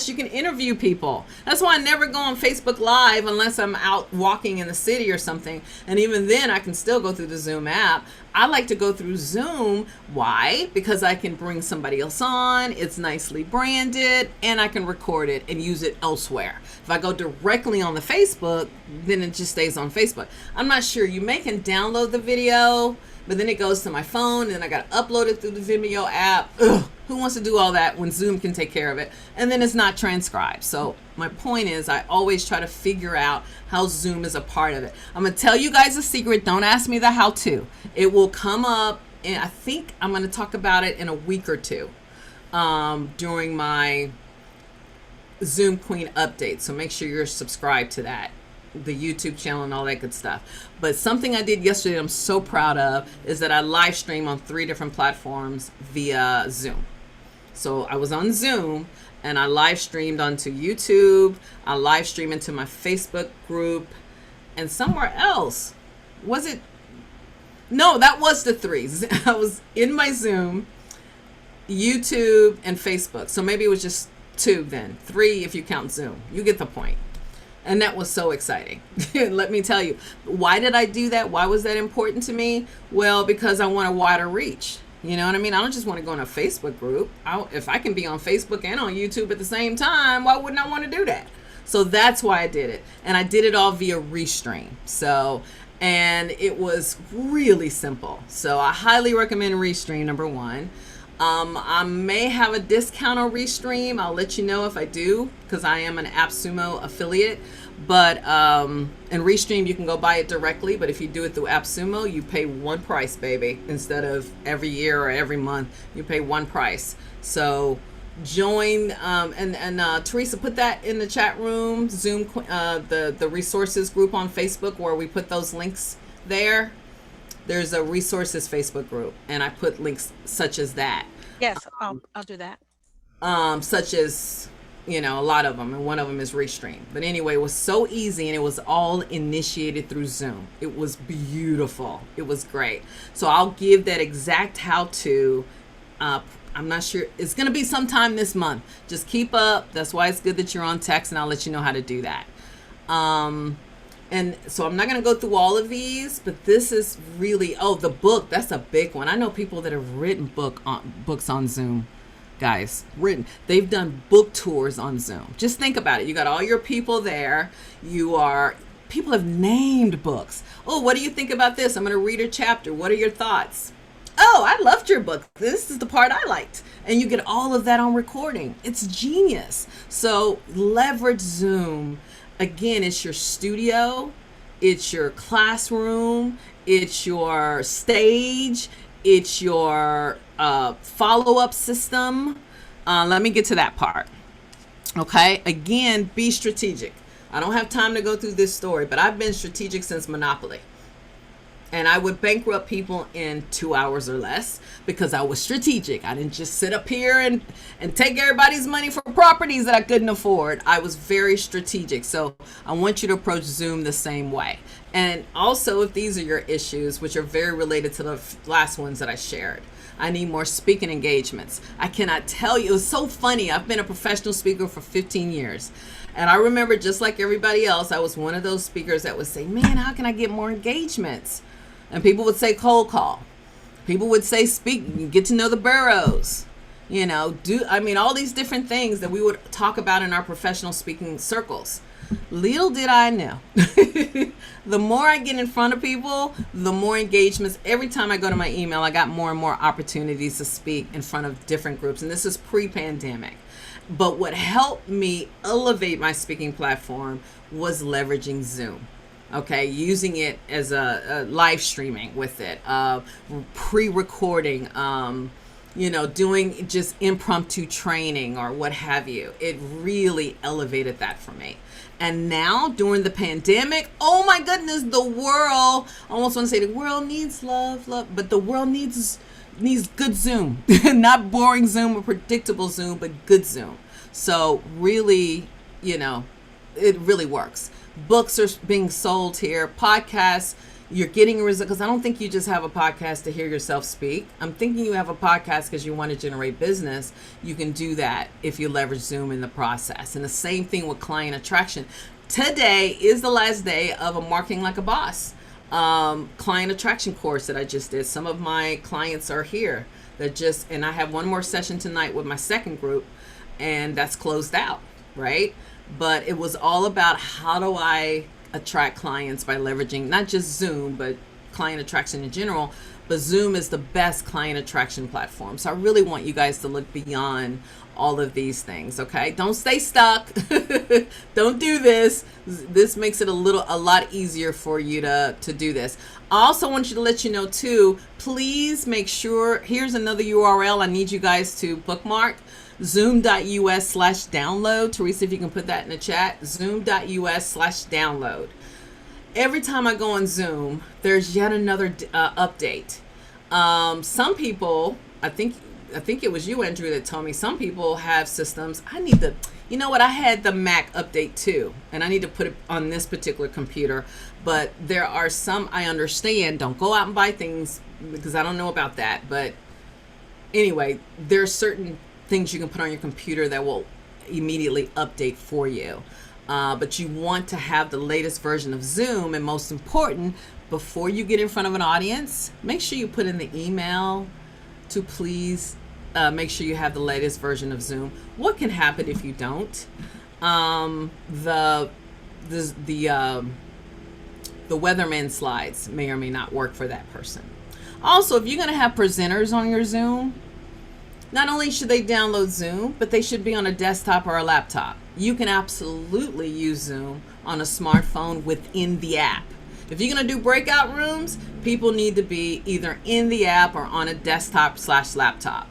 you can interview people. That's why I never go on Facebook Live unless I'm out walking in the city or something. And even then, I can still go through the Zoom app. I like to go through Zoom. Why? Because I can bring somebody else on. It's nicely branded, and I can record it and use it elsewhere. If I go directly on the Facebook, then it just stays on Facebook. I'm not sure. You may can download the video, but then it goes to my phone, and I got to upload it through the Vimeo app. Ugh, who wants to do all that when Zoom can take care of it? And then it's not transcribed. So my point is, I always try to figure out how Zoom is a part of it. I'm going to tell you guys a secret. Don't ask me the how-to. It will come up, and I think I'm going to talk about it in a week or two during my Zoom Queen update. So make sure you're subscribed to that, the YouTube channel and all that good stuff. But something I did yesterday I'm so proud of is that I live stream on 3 different platforms via Zoom. So I was on Zoom and I live streamed onto YouTube. I live streamed into my Facebook group and somewhere else. Was it? No, that was the 3. I was in my Zoom, YouTube, and Facebook. So maybe it was just 2 then. 3 if you count Zoom. You get the point. And that was so exciting. Let me tell you. Why did I do that? Why was that important to me? Well, because I want a wider reach. You know what I mean? I don't just want to go in a Facebook group. If I can be on Facebook and on YouTube at the same time, why wouldn't I want to do that? So that's why I did it. And I did it all via Restream. So, and it was really simple. So I highly recommend Restream, number 1. I may have a discount on Restream. I'll let you know if I do, because I am an AppSumo affiliate. But in Restream, you can go buy it directly. But if you do it through AppSumo, you pay one price, baby. Instead of every year or every month, you pay one price. So join, and Teresa, put that in the chat room. Zoom, the resources group on Facebook, where we put those links there. There's a resources Facebook group, and I put links such as that. Yes, I'll do that. Such as, you know, a lot of them, and one of them is Restream. But anyway, it was so easy, and it was all initiated through Zoom. It was beautiful. It was great. So I'll give that exact how-to. I'm not sure. It's going to be sometime this month. Just keep up. That's why it's good that you're on text, and I'll let you know how to do that. And so I'm not going to go through all of these, but this is really, the book, that's a big one. I know people that have written books on Zoom, guys, they've done book tours on Zoom. Just think about it. You got all your people there. People have named books. Oh, what do you think about this? I'm going to read a chapter. What are your thoughts? Oh, I loved your book. This is the part I liked. And you get all of that on recording. It's genius. So leverage Zoom. Again, it's your studio, it's your classroom, it's your stage, it's your follow-up system. Let me get to that part. Okay, again, be strategic. I don't have time to go through this story, but I've been strategic since Monopoly. And I would bankrupt people in 2 hours or less because I was strategic. I didn't just sit up here and take everybody's money for properties that I couldn't afford. I was very strategic. So I want you to approach Zoom the same way. And also, if these are your issues, which are very related to the last ones that I shared, I need more speaking engagements. I cannot tell you. It's so funny. I've been a professional speaker for 15 years. And I remember, just like everybody else, I was one of those speakers that would say, man, how can I get more engagements? And people would say cold call. People would say speak, get to know the boroughs. All these different things that we would talk about in our professional speaking circles. Little did I know. The more I get in front of people, the more engagements. Every time I go to my email, I got more and more opportunities to speak in front of different groups. And this is pre-pandemic. But what helped me elevate my speaking platform was leveraging Zoom. Okay, using it as a live streaming with it, pre-recording, doing just impromptu training or what have you. It really elevated that for me. And now during the pandemic, oh my goodness, the world, I almost want to say the world needs love, but the world needs good Zoom. Not boring Zoom or predictable Zoom, but good Zoom. So really, it really works. Books are being sold here. Podcasts, you're getting a result, because I don't think you just have a podcast to hear yourself speak. I'm thinking you have a podcast because you want to generate business. You can do that if you leverage Zoom in the process. And the same thing with client attraction. Today is the last day of a Marketing Like a Boss client attraction course that I just did. Some of my clients are here. And I have one more session tonight with my second group, and that's closed out, right? But it was all about how do I attract clients by leveraging not just Zoom, but client attraction in general. But Zoom is the best client attraction platform. So I really want you guys to look beyond all of these things, okay? Don't stay stuck. Don't do this. This makes it a lot easier for you to do this. I also want you to let you know too, please make sure, here's another URL I need you guys to bookmark. Zoom.us/download. Teresa, if you can put that in the chat. Zoom.us/download. Every time I go on Zoom, there's yet another update. Some people, I think it was you, Andrew, that told me some people have systems. I need to, I had the Mac update too, and I need to put it on this particular computer. But there are some, I understand, don't go out and buy things because I don't know about that. But anyway, there's certain things you can put on your computer that will immediately update for you. But you want to have the latest version of Zoom, and most important, before you get in front of an audience, make sure you put in the email to please make sure you have the latest version of Zoom. What can happen if you don't? The weatherman slides may or may not work for that person. Also, if you're going to have presenters on your Zoom, not only should they download Zoom, but they should be on a desktop or a laptop. You can absolutely use Zoom on a smartphone within the app. If you're going to do breakout rooms, people need to be either in the app or on a desktop/laptop.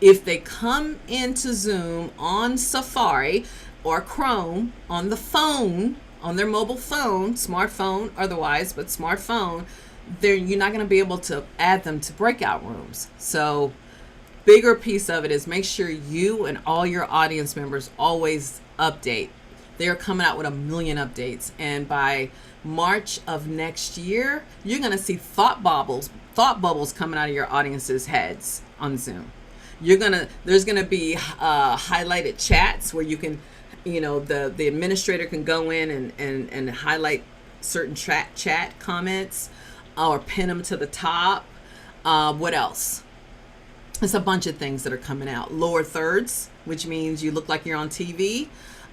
If they come into Zoom on Safari or Chrome on the phone, on their mobile phone, smartphone otherwise, but smartphone, you're not going to be able to add them to breakout rooms. So bigger piece of it is make sure you and all your audience members always update. They're coming out with 1 million updates, and by March of next year, you're going to see thought bubbles coming out of your audience's heads on Zoom. There's going to be highlighted chats where you can, the administrator can go in and highlight certain chat comments or pin them to the top. What else? It's a bunch of things that are coming out. Lower thirds, which means you look like you're on TV.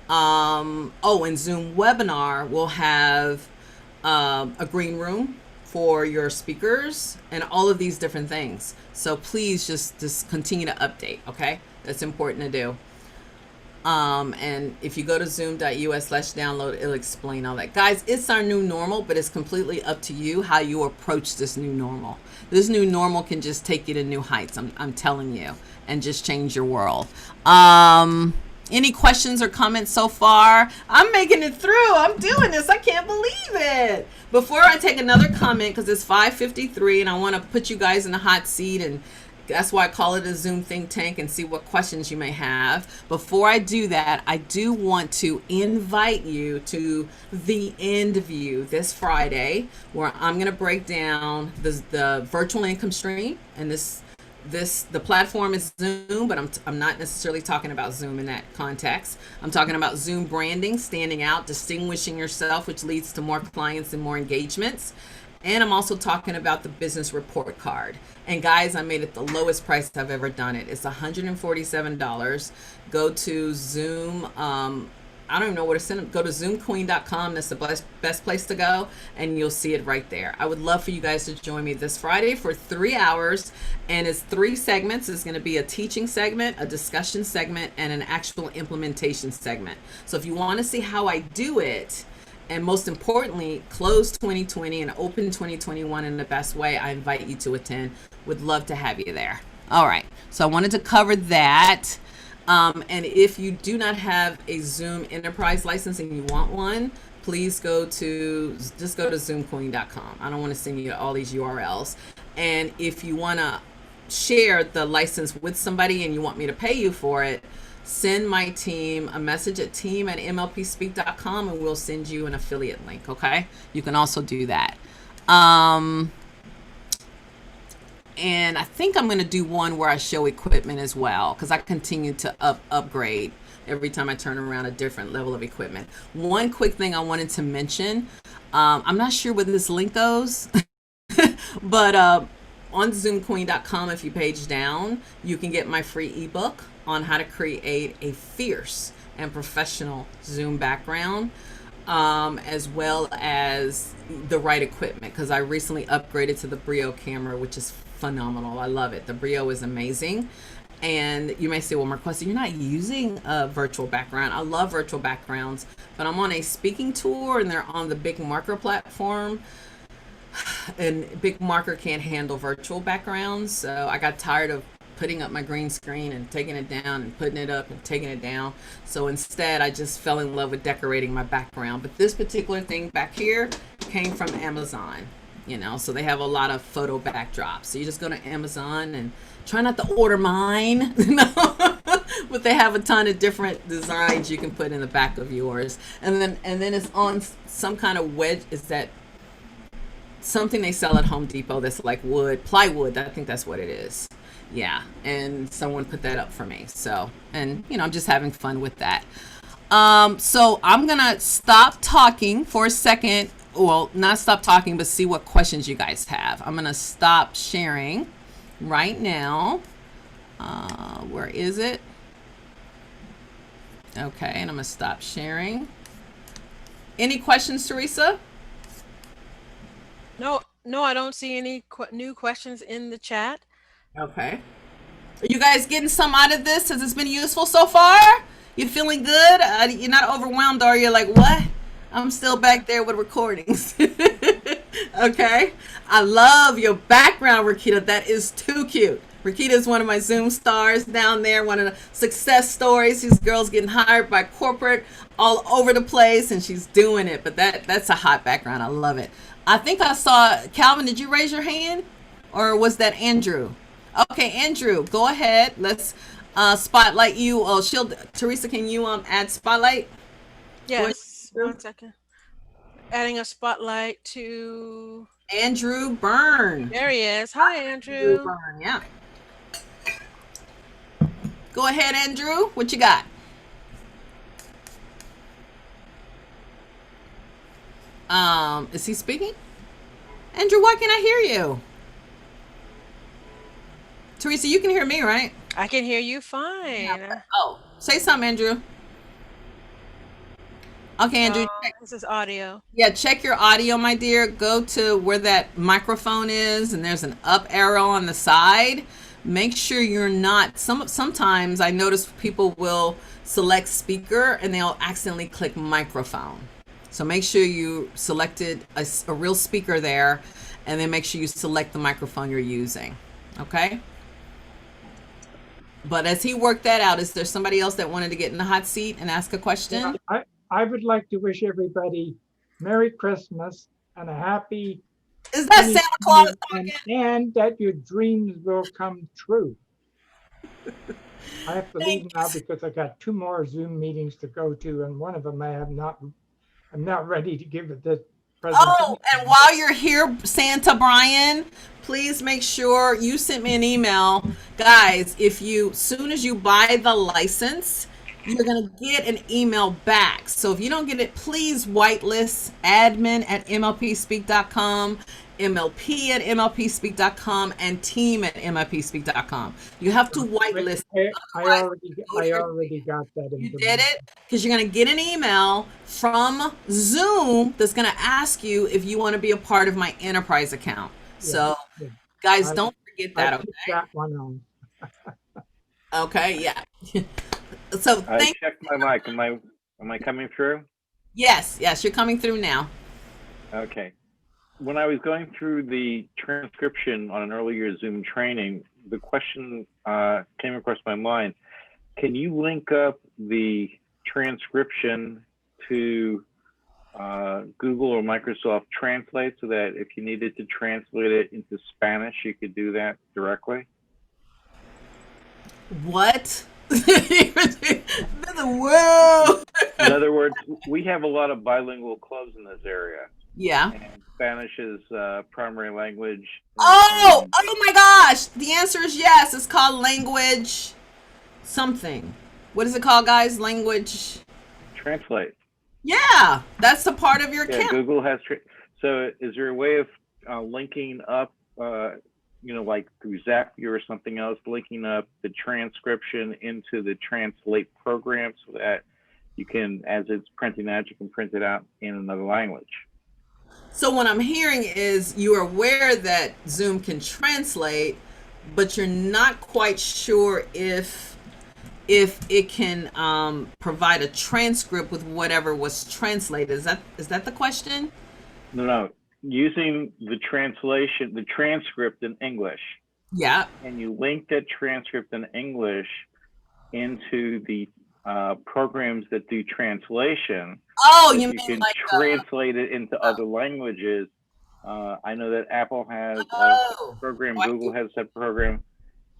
And Zoom Webinar will have a green room for your speakers and all of these different things. So please just continue to update, okay? That's important to do. And if you go to zoom.us/download, it'll explain all that. Guys, it's our new normal, but it's completely up to you how you approach this new normal. This new normal can just take you to new heights, I'm telling you, and just change your world. Any questions or comments so far? I'm making it through. I'm doing this. I can't believe it. Before I take another comment, because it's 5:53 and I want to put you guys in the hot seat, and that's why I call it a Zoom think tank, and see what questions you may have. Before I do that, I do want to invite you to the end view this Friday, where I'm going to break down the virtual income stream. And the platform is Zoom, but I'm not necessarily talking about Zoom in that context. I'm talking about Zoom branding, standing out, distinguishing yourself, which leads to more clients and more engagements. And I'm also talking about the business report card. And guys, I made it the lowest price I've ever done it. It's $147. Go to Zoom. I don't even know where to send them. Go to zoomqueen.com. That's the best place to go, and you'll see it right there. I would love for you guys to join me this Friday for 3 hours, and it's 3 segments. It's going to be a teaching segment, a discussion segment, and an actual implementation segment. So if you want to see how I do it, and most importantly, close 2020 and open 2021 in the best way, I invite you to attend. Would love to have you there. All right, so I wanted to cover that. And if you do not have a Zoom enterprise license and you want one, please go to zoomqueen.com. I don't want to send you all these URLs. And if you want to share the license with somebody and you want me to pay you for it, send my team a message at team@mlpspeak.com and we'll send you an affiliate link. Okay, you can also do that. And I think I'm going to do one where I show equipment as well, because I continue to upgrade every time I turn around a different level of equipment. One quick thing I wanted to mention, I'm not sure where this link goes, but on zoomqueen.com, if you page down, you can get my free ebook on how to create a fierce and professional Zoom background, as well as the right equipment, because I recently upgraded to the Brio camera, which is phenomenal. I love it. The Brio is amazing. And you may say, well, Marquesa, you're not using a virtual background. I love virtual backgrounds, but I'm on a speaking tour and they're on the Big Marker platform, and Big Marker can't handle virtual backgrounds. So I got tired of putting up my green screen and taking it down and putting it up and taking it down. So instead, I just fell in love with decorating my background. But this particular thing back here came from Amazon, so they have a lot of photo backdrops. So you just go to Amazon and try not to order mine, but they have a ton of different designs you can put in the back of yours. And then it's on some kind of wedge. Is that something they sell at Home Depot that's like plywood? I think that's what it is. Yeah, and someone put that up for me. So, and I'm just having fun with that. So I'm gonna stop talking for a second. Well, not stop talking, but see what questions you guys have. I'm gonna stop sharing right now. Where is it? Okay, and I'm gonna stop sharing. Any questions, Teresa? No, I don't see any new questions in the chat. Okay. Are you guys getting some out of this? Has this been useful so far? You feeling good? You're not overwhelmed, are you? Like, what? I'm still back there with recordings. Okay. I love your background, Rakita. That is too cute. Rakita is one of my Zoom stars down there, one of the success stories. These girls getting hired by corporate all over the place, and she's doing it. But that's a hot background. I love it. I think I saw, Calvin, did you raise your hand? Or was that Andrew? Okay, Andrew, go ahead. Let's spotlight you. Teresa, can you add spotlight? Yes, 1 second. Adding a spotlight to Andrew Byrne. There he is. Hi, Andrew. Byrne, yeah. Go ahead, Andrew. What you got? Is he speaking? Andrew, why can't I hear you? Teresa, you can hear me, right? I can hear you fine. Yeah. Oh, say something, Andrew. Okay, Andrew. This is audio. Yeah, check your audio, my dear. Go to where that microphone is, and there's an up arrow on the side. Make sure you're not. Sometimes I notice people will select speaker, and they'll accidentally click microphone. So make sure you selected a real speaker there, and then make sure you select the microphone you're using. Okay? But as he worked that out, is there somebody else that wanted to get in the hot seat and ask a Yeah, question? I would like to wish everybody Merry Christmas and a happy Is that Santa Claus 2020, and that your dreams will come true. I have to talking? leave now because I got two more Zoom meetings to go to, and one of them I'm not ready to give it this Oh, and presentation. while you're here, Santa Brian, please make sure you sent me an email. Guys, if you, soon as you buy the license, you're going to get an email back. So if you don't get it, please whitelist admin at mlpspeak.com, MLP at mlpspeak.com, and team at mlpspeak.com. You have to whitelist. Otherwise, I your already got that you did information. it because you're going to get an email from Zoom that's going to ask you if you want to be a part of my enterprise account. Yeah, So, yeah. guys, I don't forget I that. took that one on. Okay. Yeah. So, I thank. checked my mic. Am I coming through? Yes. Yes. You're coming through now. Okay. When I was going through the transcription on an earlier Zoom training, the question came across my mind. Can you link up the transcription to Google or Microsoft Translate so that if you needed to translate it into Spanish, you could do that directly? What? Whoa. In other words, we have a lot of bilingual clubs in this area, Yeah. and Spanish is primary language, Oh. and Oh my gosh. The answer is yes. It's called language something. What is it called, guys? Language. translate. Yeah. That's a part of your Yeah, account. Google has. So, is there a way of linking up, like through Zapier or something else, linking up the transcription into the Translate program so that you can, as it's printing out, you can print it out in another language? So what I'm hearing is you're aware that Zoom can translate, but you're not quite sure if it can provide a transcript with whatever was translated. Is that the question? No, no. Using the translation, the transcript in English, Yeah. and you link that transcript in English into the programs that do translation, Oh, so you that you mean can like translate it into other languages. I know that Apple has a oh, program, like Google has that program,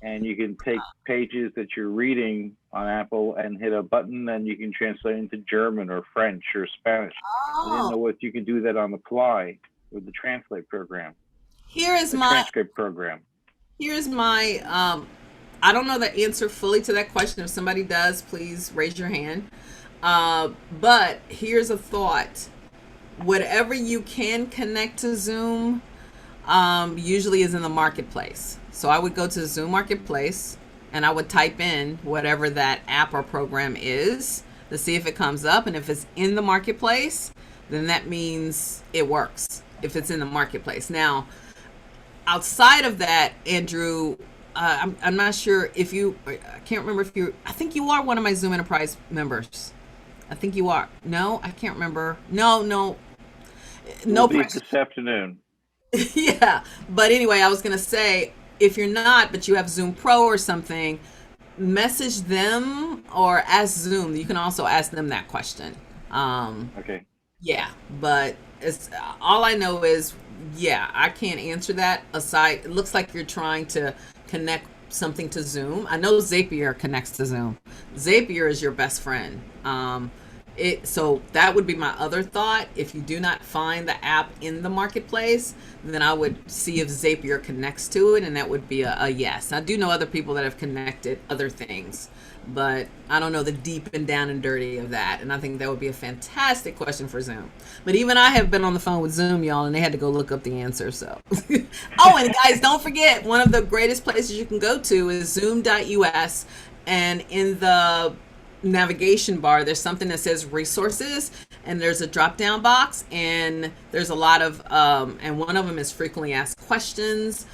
and you can take pages that you're reading on Apple and hit a button, and you can translate into German or French or Spanish. I didn't oh. know if you could do that on the fly with the Translate program, Here is the my transcript program. here's my I don't know the answer fully to that question. If somebody does, please raise your hand. But here's a thought. Whatever you can connect to Zoom usually is in the marketplace. So I would go to Zoom Marketplace and I would type in whatever that app or program is to see if it comes up. And if it's in the marketplace, then that means it works if it's in the marketplace. Now, outside of that, Andrew, I'm not sure if you, I can't remember if you, I think you are one of my Zoom Enterprise members. I think you are. No, I can't remember. No, no, Will no be pressure. this afternoon. Yeah. But anyway, I was going to say if you're not, but you have Zoom Pro or something, message them or ask Zoom. You can also ask them that question. Okay. Yeah, but it's all I know is yeah, I can't answer that aside. It looks like you're trying to connect something to Zoom. I know Zapier connects to Zoom. Zapier is your best friend. It so that would be my other thought. If you do not find the app in the marketplace, then I would see if Zapier connects to it, and that would be a yes. I do know other people that have connected other things, but I don't know the deep and down and dirty of that. And I think that would be a fantastic question for Zoom. But even I have been on the phone with Zoom, y'all, and they had to go look up the answer. So, oh, and guys, don't forget one of the greatest places you can go to is Zoom.us, and in the navigation bar there's something that says resources, and there's a drop down box, and there's a lot of and one of them is frequently asked questions,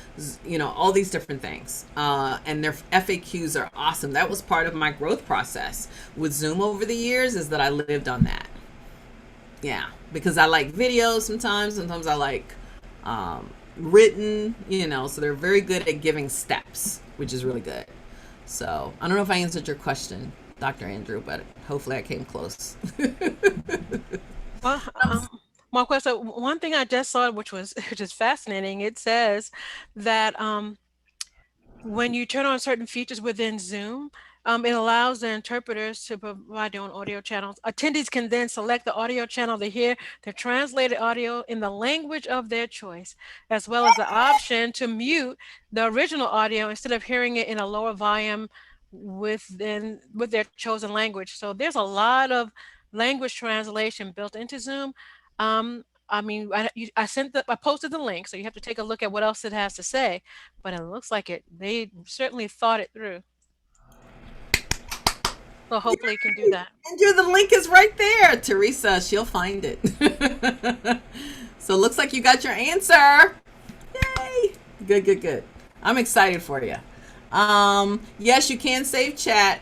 all these different things, and their FAQs are awesome. That was part of my growth process with Zoom over the years, is that I lived on that. Yeah, because I like videos sometimes I like written, so they're very good at giving steps, which is really good. So I don't know if I answered your question, Dr. Andrew, but hopefully I came close. Well, Marquesa, one thing I just saw, which was which is fascinating, it says that when you turn on certain features within Zoom, it allows the interpreters to provide their own audio channels. Attendees can then select the audio channel to hear the translated audio in the language of their choice, as well as the option to mute the original audio instead of hearing it in a lower volume with their chosen language. So there's a lot of language translation built into Zoom. I mean, I posted the link, so you have to take a look at what else it has to say. But it looks like they certainly thought it through. So hopefully it can do that. Andrew, the link is right there. Teresa, she'll find it. So it looks like you got your answer. Yay. Good, good, good. I'm excited for you. Yes, you can save chat.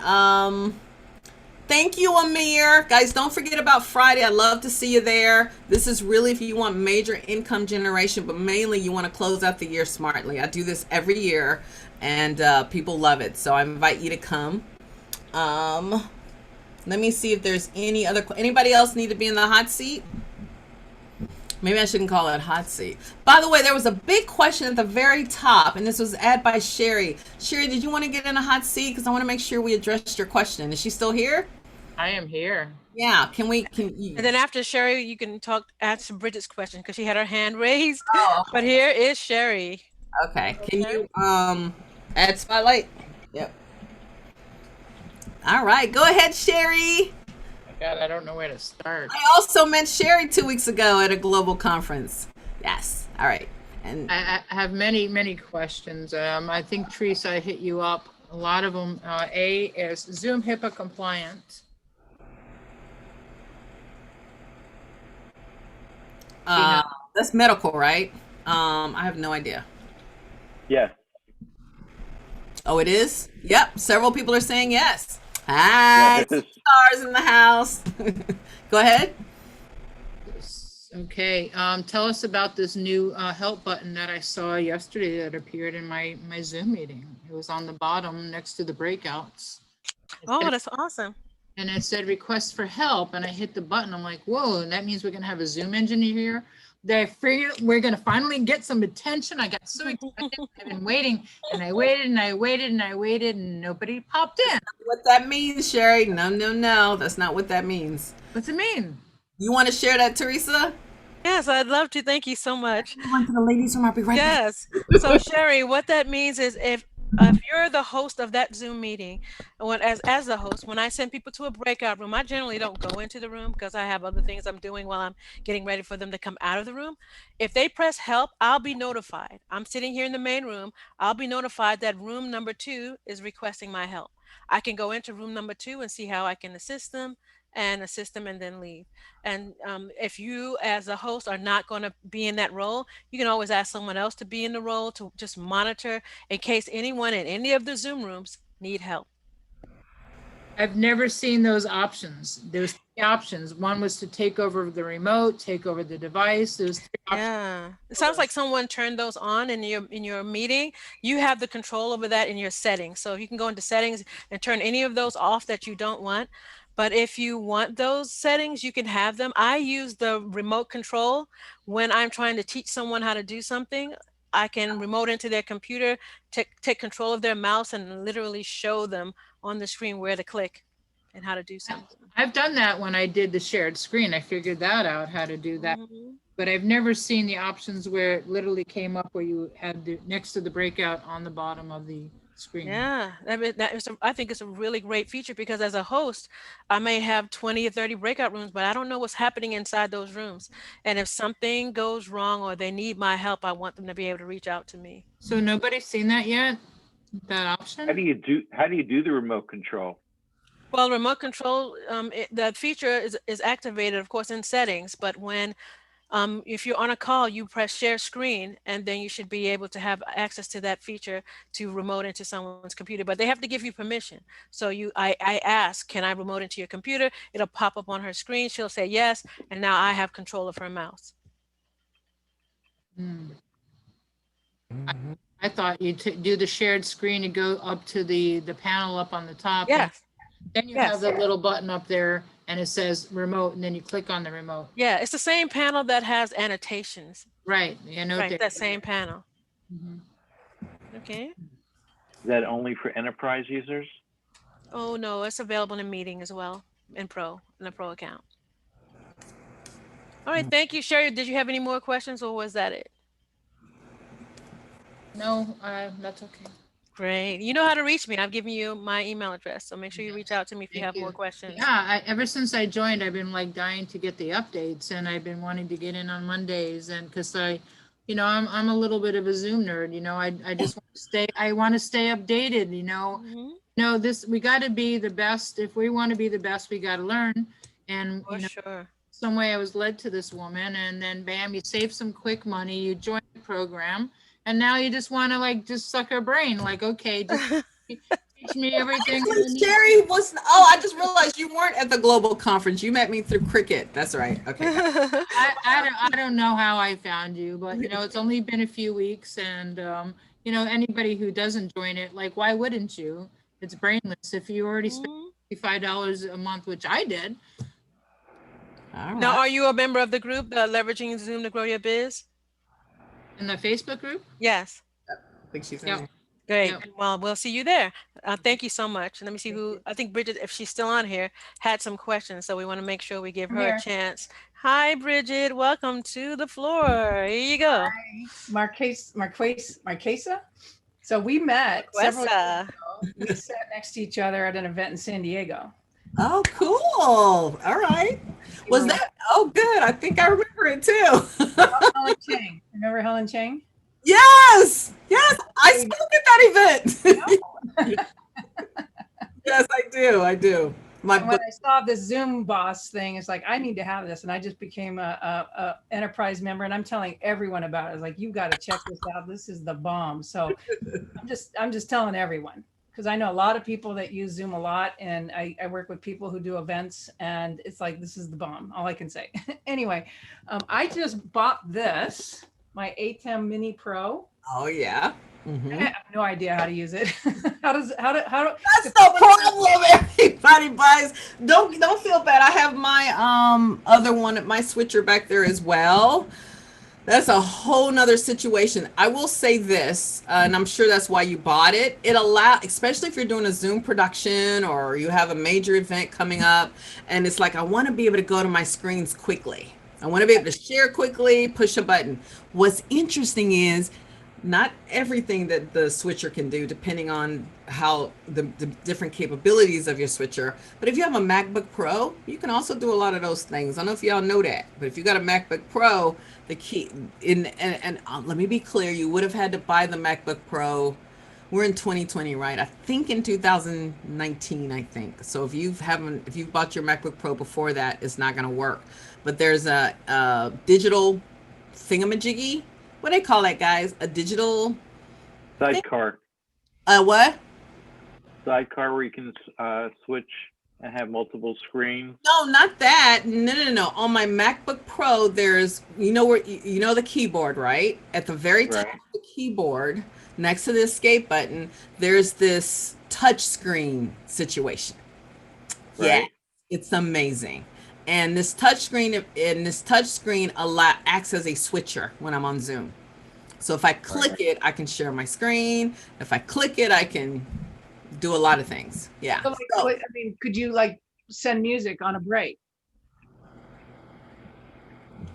Thank you, Amir. Guys, don't forget about Friday. I'd love to see you there. This is really if you want major income generation, but mainly you want to close out the year smartly. I do this every year, and people love it. So I invite you to come. Let me see if there's anybody else need to be in the hot seat? Maybe I shouldn't call it hot seat. By the way, there was a big question at the very top, and this was added by Sherry. Sherry, did you want to get in a hot seat? Because I want to make sure we addressed your question. Is she still here? I am here. Yeah, can you? And then after Sherry, you can answer Bridget's question because she had her hand raised. Oh, okay. But here is Sherry. Okay, can you add spotlight? Yep. All right, go ahead, Sherry. God, I don't know where to start. I also met Sherry 2 weeks ago at a global conference. Yes. All right. And I have many questions. I think, Teresa, I hit you up. A lot of them. A is Zoom HIPAA compliant. that's medical, right? I have no idea. Yes. Oh, it is? Yep. Several people are saying yes. Hi, stars in the house. Go ahead. Okay. Tell us about this new help button that I saw yesterday that appeared in my Zoom meeting. It was on the bottom next to the breakouts. Oh, that's awesome. And it said request for help, and I hit the button. I'm like, whoa, that means we're gonna have a Zoom engineer here. They figured we're gonna finally get some attention. I got so excited. I've been waiting, and I waited, and I waited, and I waited, and nobody popped in. What that means, Sherry? No. That's not what that means. What's it mean? You want to share that, Teresa? Yes, I'd love to. Thank you so much. Run to the ladies' room. I'll be right back. Yes. So Sherry, what that means is if you're the host of that Zoom meeting, as the host, when I send people to a breakout room, I generally don't go into the room because I have other things I'm doing while I'm getting ready for them to come out of the room. If they press help, I'll be notified. I'm sitting here in the main room. I'll be notified that room number 2 is requesting my help. I can go into room number 2 and see how I can assist them and then leave. And if you as a host are not going to be in that role, you can always ask someone else to be in the role to just monitor in case anyone in any of the Zoom rooms need help. I've never seen those options. There's 3 options. One was to take over the remote, take over the device. There's 3 options. Yeah, it sounds like someone turned those on in your meeting. You have the control over that in your settings. So you can go into settings and turn any of those off that you don't want. But if you want those settings, you can have them. I use the remote control when I'm trying to teach someone how to do something. I can remote into their computer, take control of their mouse and literally show them on the screen where to click and how to do something. I've done that when I did the shared screen. I figured that out, how to do that. But I've never seen the options where it literally came up where you had next to the breakout on the bottom of the screen. Yeah, I think it's a really great feature because as a host, I may have 20 or 30 breakout rooms, but I don't know what's happening inside those rooms. And if something goes wrong or they need my help, I want them to be able to reach out to me. So nobody's seen that yet? That option? How do you do the remote control? Well, remote control, the feature is activated, of course, in settings, but when if you're on a call, you press share screen, and then you should be able to have access to that feature to remote into someone's computer. But they have to give you permission. So I ask, can I remote into your computer? It'll pop up on her screen. She'll say yes, and now I have control of her mouse. I thought you do the shared screen and go up to the panel up on the top. And Yes. then you Yes. have the little button up there and it says remote, and then you click on the remote. Yeah, it's the same panel that has annotations. Right. Yeah, note Right, there. that same panel. Mhm. Okay. Is that only for enterprise users? Oh no, it's available in meeting as well in the pro account. All right, thank you, Sherry. Did you have any more questions, or was that it? No, that's okay. Great. You know how to reach me. I've given you my email address, so make sure you reach out to me if you Thank have more questions. Yeah, ever since I joined, I've been like dying to get the updates, and I've been wanting to get in on Mondays, and because I'm a little bit of a Zoom nerd. I just want to stay updated. We got to be the best. If we want to be the best, we got to learn. And For sure. some way I was led to this woman, and then bam, you save some quick money, you join the program, and now you just want to like just suck her brain. Like, okay, just teach me everything. Actually, Sherry was. Oh, I just realized you weren't at the global conference. You met me through Cricket. That's right. Okay. I don't know how I found you, but it's only been a few weeks, and anybody who doesn't join it, like, why wouldn't you? It's brainless. If you already spent $55 a month, which I did. All Now, right. are you a member of the group, Leveraging Zoom to Grow Your Biz? In the Facebook group? Yes. I think she's in Yep. there. Great. Yep. Well, we'll see you there. Thank you so much. And let me see who, I think Bridget, if she's still on here, had some questions. So we want to make sure we give I'm her here. a chance. Hi, Bridget. Welcome to the floor. Here you go. Marquesa. So we met several years Marquesa. ago. We sat next to each other at an event in San Diego. Oh, cool. All right. Was that? Oh, good. I think I remember it too. Helen Chang. Remember Helen Chang? Yes. Yes. I spoke at that event. Yes, I do. I do. My And when I saw this Zoom boss thing, it's like, I need to have this. And I just became a enterprise member, and I'm telling everyone about it. It's like, you got to check this out. This is the bomb. So I'm just telling everyone, because I know a lot of people that use Zoom a lot, and I work with people who do events, and it's like, this is the bomb. All I can say. Anyway, I just bought this, my ATEM Mini Pro. Oh yeah. I have no idea how to use it. how do That's the problem. Everybody buys. Don't feel bad. I have my other one, my switcher back there as well. That's a whole nother situation. I will say this, and I'm sure that's why you bought it. It allows, especially if you're doing a Zoom production or you have a major event coming up, and it's like, I want to be able to go to my screens quickly. I want to be able to share quickly, push a button. What's interesting is not everything that the switcher can do, depending on how the different capabilities of your switcher. But if you have a MacBook Pro, you can also do a lot of those things. I don't know if y'all know that, but if you got a MacBook Pro, the key and let me be clear, you would have had to buy the MacBook Pro. We're in 2020, right? I think in 2019, I think. So if you've bought your MacBook Pro before that, it's not going to work. But there's a digital thingamajiggy. What do they call that, guys? A digital Sidecar. What? Sidecar where you can switch and have multiple screens. No, not that. No. On my MacBook Pro, there's where the keyboard, right? At the very top of the keyboard, next to the escape button, there's this touch screen situation. Right. Yeah, it's amazing. And this touch screen acts as a switcher when I'm on Zoom. So if I click it, I can share my screen. If I click it, I can do a lot of things. Yeah. So, could you like send music on a break?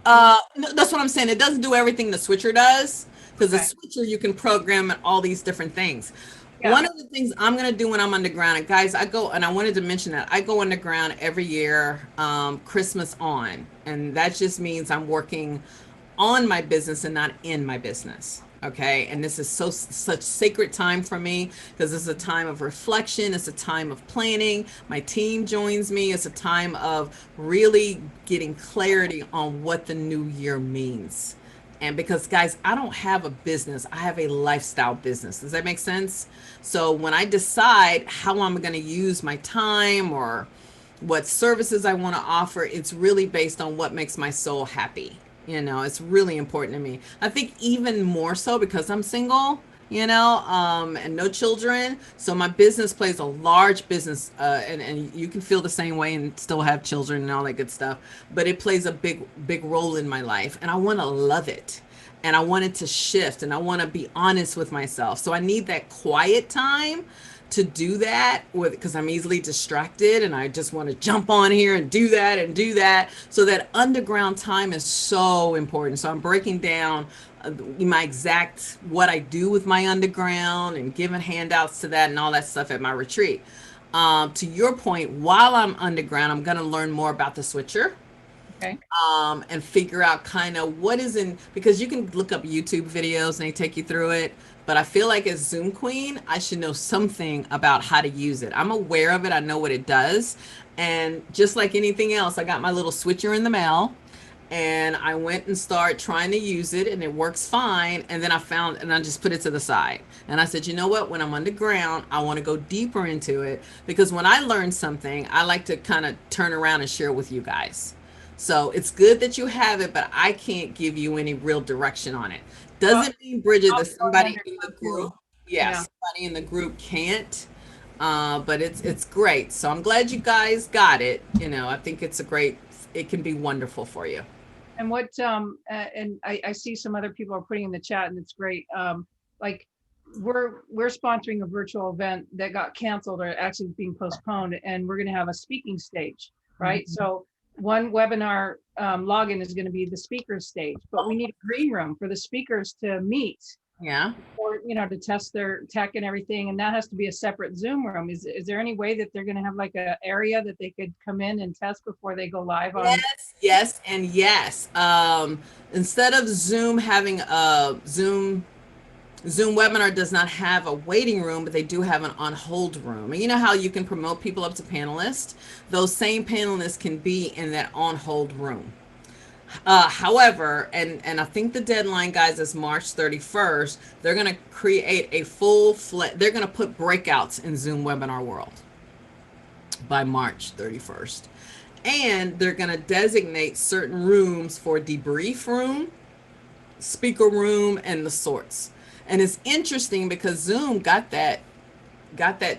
No, that's what I'm saying. It doesn't do everything the switcher does, because the Okay. switcher, you can program all these different things. Yeah. One of the things I'm going to do when I'm underground, and guys, I wanted to mention that I go underground every year, Christmas on, and that just means I'm working on my business and not in my business. Okay. And this is such sacred time for me, because it's a time of reflection. It's a time of planning. My team joins me. It's a time of really getting clarity on what the new year means. And because, guys, I don't have a business, I have a lifestyle business. Does that make sense? So when I decide how I'm going to use my time or what services I want to offer, it's really based on what makes my soul happy. It's really important to me. I think even more so because I'm single, and no children. So my business plays a large business, and you can feel the same way and still have children and all that good stuff. But it plays a big role in my life, and I want to love it. And I want it to shift, and I want to be honest with myself. So I need that quiet time to do that with, because I'm easily distracted and I just want to jump on here and do that and do that. So that underground time is so important. So I'm breaking down my exact what I do with my underground and giving handouts to that and all that stuff at my retreat. To your point, while I'm underground, I'm going to learn more about the switcher. Okay. And figure out kind of what is in, because you can look up YouTube videos and they take you through it. But I feel like as Zoom Queen, I should know something about how to use it. I'm aware of it. I know what it does. And just like anything else, I got my little switcher in the mail and I went and started trying to use it and it works fine. And then I found, and I just put it to the side. And I said, you know what, when I'm underground, I want to go deeper into it, because when I learn something, I like to kind of turn around and share it with you guys. So it's good that you have it, but I can't give you any real direction on it. Doesn't mean, Bridget, I'll that go somebody in the underground too. group, yeah, Yeah. somebody in the group can't. But it's great. So I'm glad you guys got it. I think it's it can be wonderful for you. And and I see some other people are putting in the chat, and it's great. Like we're sponsoring a virtual event that got canceled or actually being postponed, and we're going to have a speaking stage, right? Mm-hmm. So one webinar login is going to be the speakers stage, but we need a green room for the speakers to meet. Yeah. Or to test their tech and everything, and that has to be a separate Zoom room. Is there any way that they're going to have like an area that they could come in and test before they go live on? Yes, and yes. Instead of Zoom having a Zoom webinar does not have a waiting room, but they do have an on hold room. And you know how you can promote people up to panelists? Those same panelists can be in that on hold room. However, and I think the deadline, guys, is March 31st. They're going to create a they're going to put breakouts in Zoom Webinar World by March 31st. And they're going to designate certain rooms for debrief room, speaker room, and the sorts. And it's interesting because Zoom got that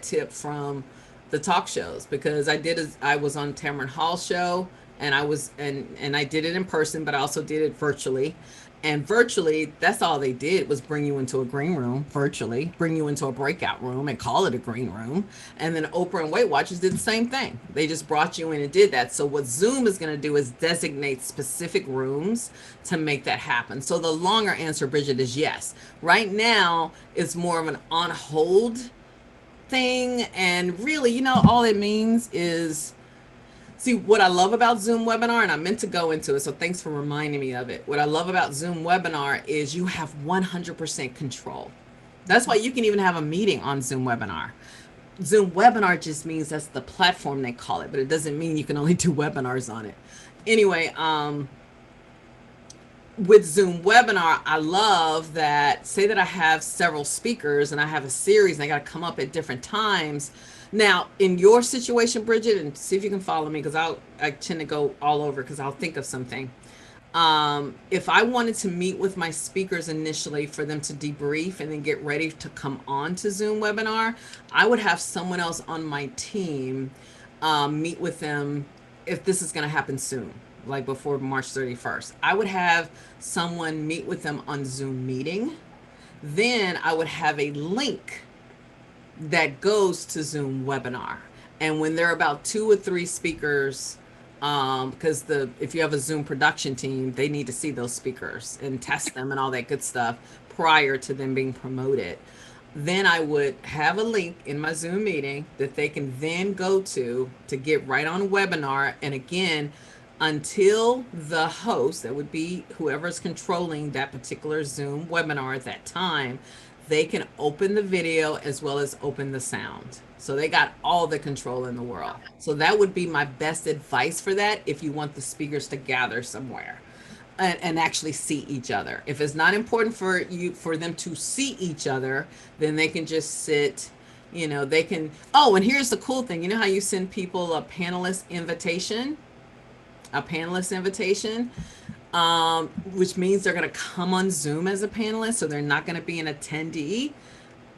tip from the talk shows, because I was on Tamron Hall's show, and I did it in person, but I also did it virtually. And virtually, that's all they did was bring you into a green room, virtually, bring you into a breakout room and call it a green room. And then Oprah and Weight Watchers did the same thing. They just brought you in and did that. So what Zoom is going to do is designate specific rooms to make that happen. So the longer answer, Bridget, is yes. Right now, it's more of an on hold thing. And really, all it means is, see, what I love about Zoom Webinar, and I meant to go into it, so thanks for reminding me of it. What I love about Zoom Webinar is you have 100% control. That's why you can even have a meeting on Zoom Webinar. Zoom Webinar just means that's the platform they call it, but it doesn't mean you can only do webinars on it. Anyway, with Zoom Webinar, I love that, say that I have several speakers and I have a series and I got to come up at different times. Now, in your situation, Bridget, and see if you can follow me, because I tend to go all over because I'll think of something. If I wanted to meet with my speakers initially for them to debrief and then get ready to come on to Zoom Webinar, I would have someone else on my team meet with them if this is going to happen soon, like before March 31st. I would have someone meet with them on Zoom meeting. Then I would have a link that goes to Zoom Webinar. And when there are about 2 or 3 speakers, because if you have a Zoom production team, they need to see those speakers and test them and all that good stuff prior to them being promoted. Then I would have a link in my Zoom meeting that they can then go to get right on a webinar. And again, until the host, that would be whoever's controlling that particular Zoom webinar at that time, they can open the video as well as open the sound. So they got all the control in the world. So that would be my best advice for that if you want the speakers to gather somewhere and actually see each other. If it's not important for them to see each other, then they can just sit, they can, oh, and here's the cool thing. You know how you send people a panelist invitation? which means they're going to come on Zoom as a panelist, so they're not going to be an attendee.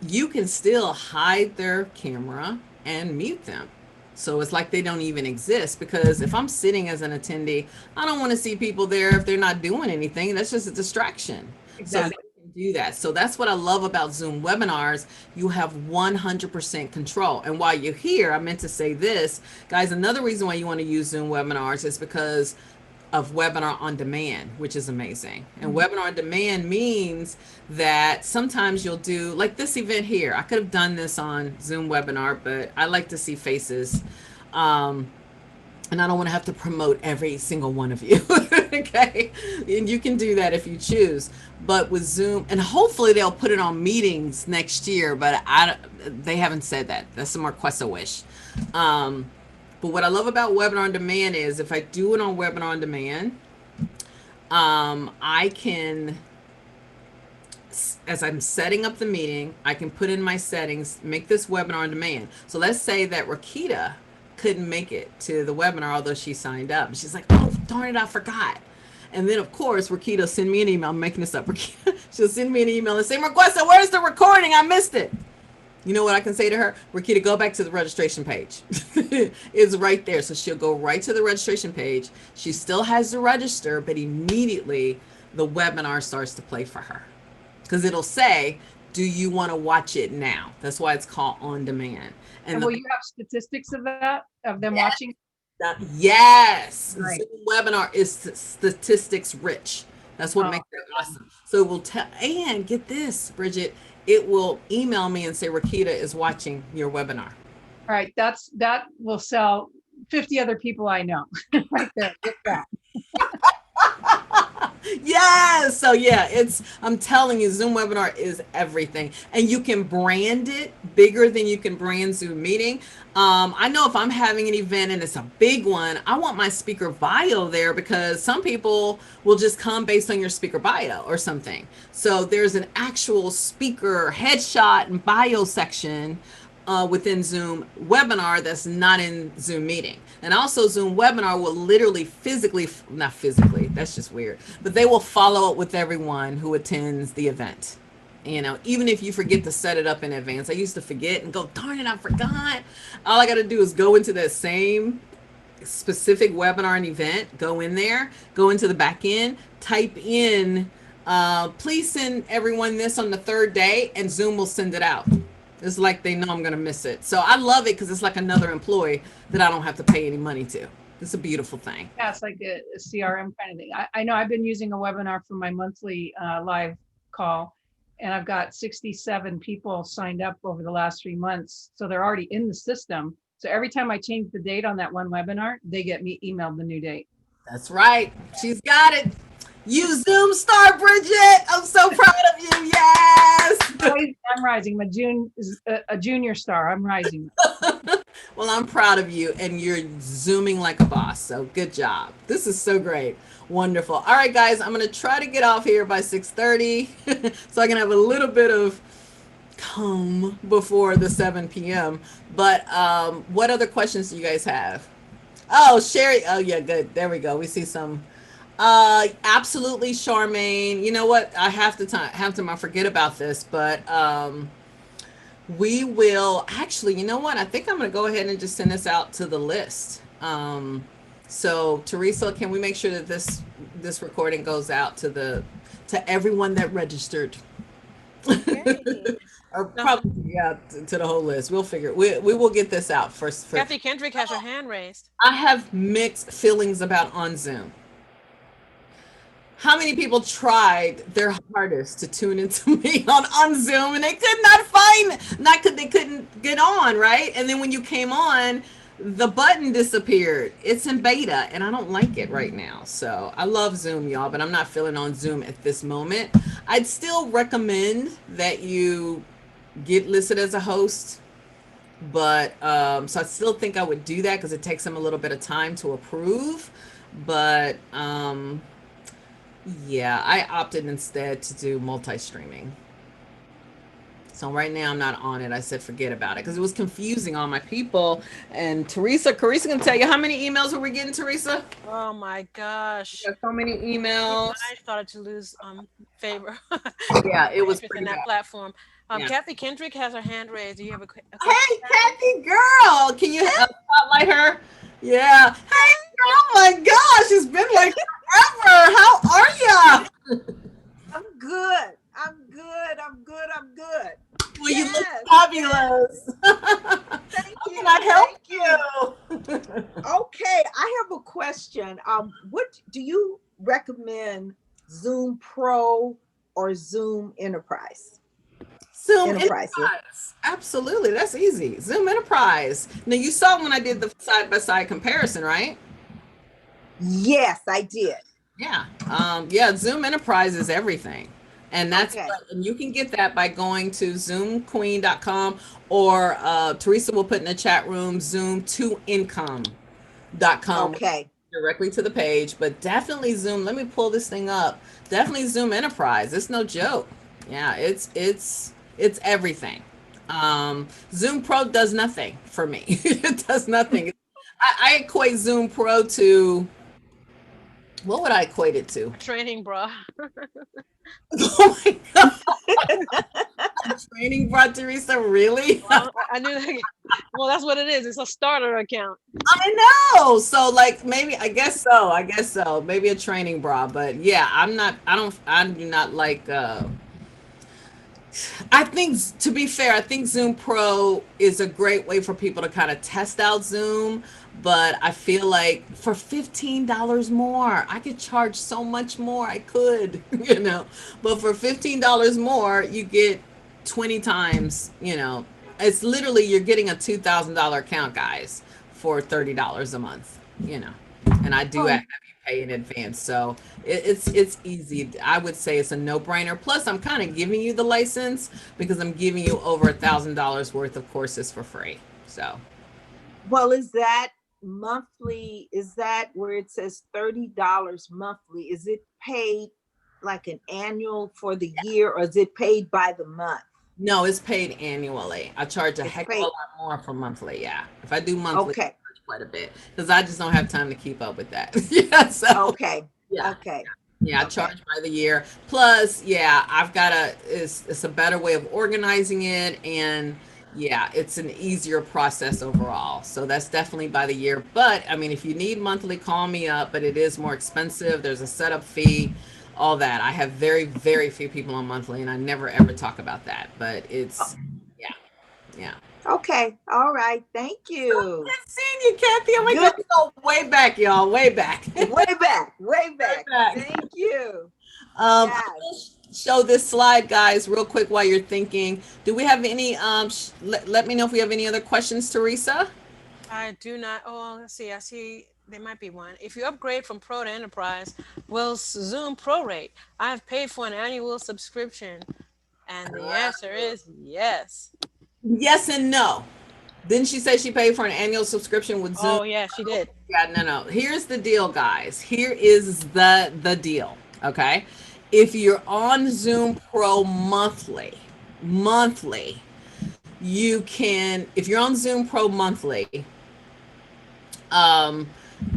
You can still hide their camera and mute them. So it's like they don't even exist, because if I'm sitting as an attendee, I don't want to see people there if they're not doing anything. That's just a distraction. Exactly. So they can do that. So that's what I love about Zoom webinars. You have 100% control. And while you're here, I meant to say this, guys, another reason why you want to use Zoom webinars is because of webinar on demand, which is amazing. And webinar on demand means that sometimes you'll do like this event here. I could have done this on Zoom webinar, but I like to see faces. And I don't want to have to promote every single one of you. Okay. And you can do that if you choose. But with Zoom, and hopefully they'll put it on meetings next year, but they haven't said that. That's some request a wish. But what I love about webinar on demand is if I do it on webinar on demand, I can, as I'm setting up the meeting, I can put in my settings, make this webinar on demand. So let's say that Rakita couldn't make it to the webinar, although she signed up. She's like, oh, darn it, I forgot. And then, of course, Rakita will send me an email. I'm making this up. Rakita, she'll send me an email and say, Marquesa, where's the recording? I missed it. You know what I can say to her? Rakita, go back to the registration page. It's right there. So she'll go right to the registration page. She still has to register, but immediately the webinar starts to play for her. Because it'll say, do you want to watch it now? That's why it's called on demand. And will you have statistics of that, of them watching? Yes. Right. Zoom webinar is statistics rich. That's what makes it awesome. So it will tell, and get this, Bridget, it will email me and say, Rakita is watching your webinar. All right, that will sell 50 other people I know. Right there, get that. Yes. So yeah, I'm telling you, Zoom webinar is everything. And you can brand it bigger than you can brand Zoom meeting. I know if I'm having an event and it's a big one, I want my speaker bio there, because some people will just come based on your speaker bio or something. So there's an actual speaker headshot and bio section within Zoom webinar that's not in Zoom meeting. And also Zoom webinar will literally not physically, that's just weird, but they will follow up with everyone who attends the event. You know, even if you forget to set it up in advance. I used to forget and go, darn it, I forgot. All I got to do is go into that same specific webinar and event, go in there, go into the back end, type in, please send everyone this on the 3rd day, and Zoom will send it out. It's like they know I'm going to miss it. So I love it because it's like another employee that I don't have to pay any money to. It's a beautiful thing. Yeah, it's like a CRM kind of thing. I know I've been using a webinar for my monthly live call, and I've got 67 people signed up over the last 3 months. So they're already in the system. So every time I change the date on that one webinar, they get me emailed the new date. That's right. She's got it. You Zoom star, Bridget. I'm so proud of you. Yes. I'm rising. A junior star. I'm rising. Well, I'm proud of you, and you're Zooming like a boss. So good job. This is so great. Wonderful. All right, guys, I'm going to try to get off here by 6:30 so I can have a little bit of calm before the 7 p.m. But what other questions do you guys have? Oh, Sherry. Oh, yeah, good. There we go. We see some. Absolutely, Charmaine. You know what? I have to I forget about this, but we will actually, you know what? I think I'm going to go ahead and just send this out to the list. So Teresa, can we make sure that this recording goes out to everyone that registered? Or probably, yeah, to the whole list. We'll figure it. We will get this out first. Kathy Kendrick has her hand raised. I have mixed feelings about on Zoom. How many people tried their hardest to tune into me on Zoom, and they could not they couldn't get on, right? And then when you came on, the button disappeared. It's in beta, and I don't like it right now. So I love Zoom, y'all, but I'm not feeling on Zoom at this moment. I'd still recommend that you get listed as a host, but so I still think I would do that because it takes them a little bit of time to approve. But yeah, I opted instead to do multi-streaming. So right now I'm not on it. I said forget about it because it was confusing all my people. And Carissa can tell you how many emails were we getting, Teresa? Oh my We gosh. got so many Even emails. I started to lose favor Yeah, it my was interest in pretty that bad. platform. Yeah. Kathy Kendrick has her hand raised. Do you have a question, Hey, Kathy? Kathy girl, can you spotlight her? Yeah. Hey, oh my gosh, it's been like forever. How are ya? I'm good. I'm good. I'm good. I'm good. Well, you look Yes. Yes. fabulous. Thank How can you. I help Thank you. you? Okay. I have a question. What do you recommend, Zoom Pro or Zoom Enterprise? Zoom Enterprises. Enterprise. Absolutely. That's easy. Zoom Enterprise. Now, you saw when I did the side by side comparison, right? Yes, I did. Yeah. Yeah, Zoom Enterprise is everything. And Okay. and you can get that by going to zoomqueen.com or Teresa will put in the chat room zoom2income.com Okay. directly to the page. But definitely Zoom. Let me pull this thing up. Definitely Zoom Enterprise. It's no joke. Yeah, it's everything. Zoom Pro does nothing for me. It does nothing. I equate Zoom Pro to what would I equate it to? A training, bro. Oh my god, training brought Teresa, really? Well, I knew that. Well, that's what it is. It's a starter account. I know. So like maybe I guess so. I guess so. Maybe a training bra, but yeah, I do not like I think, to be fair, I think Zoom Pro is a great way for people to kind of test out Zoom. But I feel like for $15 more, I could charge so much more. I could, you know, but for $15 more, you get 20 times, you know, it's literally you're getting a $2,000 account, guys, for $30 a month, you know, and I do have Oh, you pay in advance. So it's easy. I would say it's a no-brainer. Plus, I'm kind of giving you the license because I'm giving you over $1,000 worth of courses for free. So well, is that monthly? Is that where it says $30 monthly? Is it paid like an annual for the year, or is it paid by the month? no, it's paid annually. I charge a It's heck of a paid. lot more for monthly. Yeah, if I do monthly, I Okay. charge quite a bit because I just don't have time to keep up with that. Yeah, so Okay. yeah. Okay. Yeah, I Okay. charge by the year. Plus, yeah, I've got it's a better way of organizing it, and yeah, it's an easier process overall. So that's definitely by the year. But I mean, if you need monthly, call me up, but it is more expensive. There's a setup fee, all that. I have very, very few people on monthly, and I never ever talk about that. But it's yeah, yeah. Okay. All right. Thank So you. good seeing you, Kathy. Oh my Good. God, we go way back, y'all, way back. Way back. Way Way back. back. Thank you. I Yes. will show this slide, guys, real quick while you're thinking. Do we have any? Let me know if we have any other questions, Teresa. I do not. Oh, let's see. I see there might be one. If you upgrade from Pro to Enterprise, will Zoom prorate? I've paid for an annual subscription, and the answer is yes. Yes and no. Didn't she say she paid for an annual subscription with Zoom? Oh, yeah, she did. Yeah, no, no. Here's the deal, guys. Here is the deal. Okay, if you're on Zoom Pro monthly, you can. If you're on Zoom Pro monthly, um,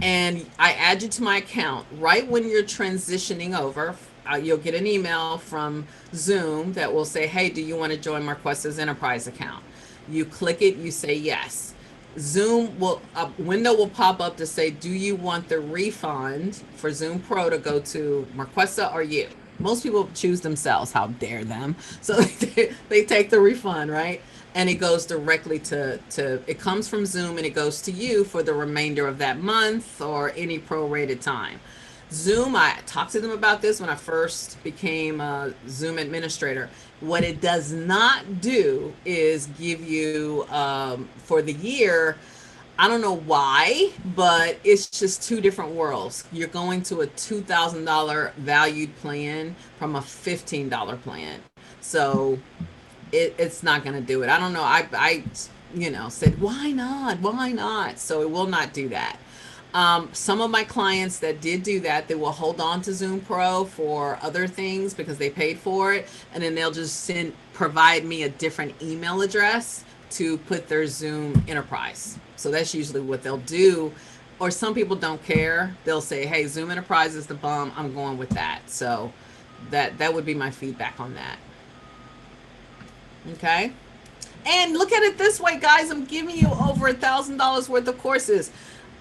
and I add you to my account right when you're transitioning over. You'll get an email from Zoom that will say, "Hey, do you want to join Marquesa's enterprise account?" You click it, you say yes. Zoom will a window will pop up to say, "Do you want the refund for Zoom Pro to go to Marquesa or you?" Most people choose themselves. How dare them? So they take the refund, right? And it goes directly to it comes from Zoom and it goes to you for the remainder of that month or any prorated time. Zoom, I talked to them about this when I first became a Zoom administrator. What it does not do is give you for the year. I don't know why, but it's just two different worlds. You're going to a $2,000 valued plan from a $15 plan. So it's not going to do it. I don't know. I said, why not? Why not? So it will not do that. Some of my clients that did do that, they will hold on to Zoom Pro for other things because they paid for it, and then they'll just provide me a different email address to put their Zoom Enterprise. So that's usually what they'll do. Or some people don't care. They'll say, "Hey, Zoom Enterprise is the bomb. I'm going with that." So that would be my feedback on that. Okay. And look at it this way, guys. I'm giving you over $1,000 worth of courses.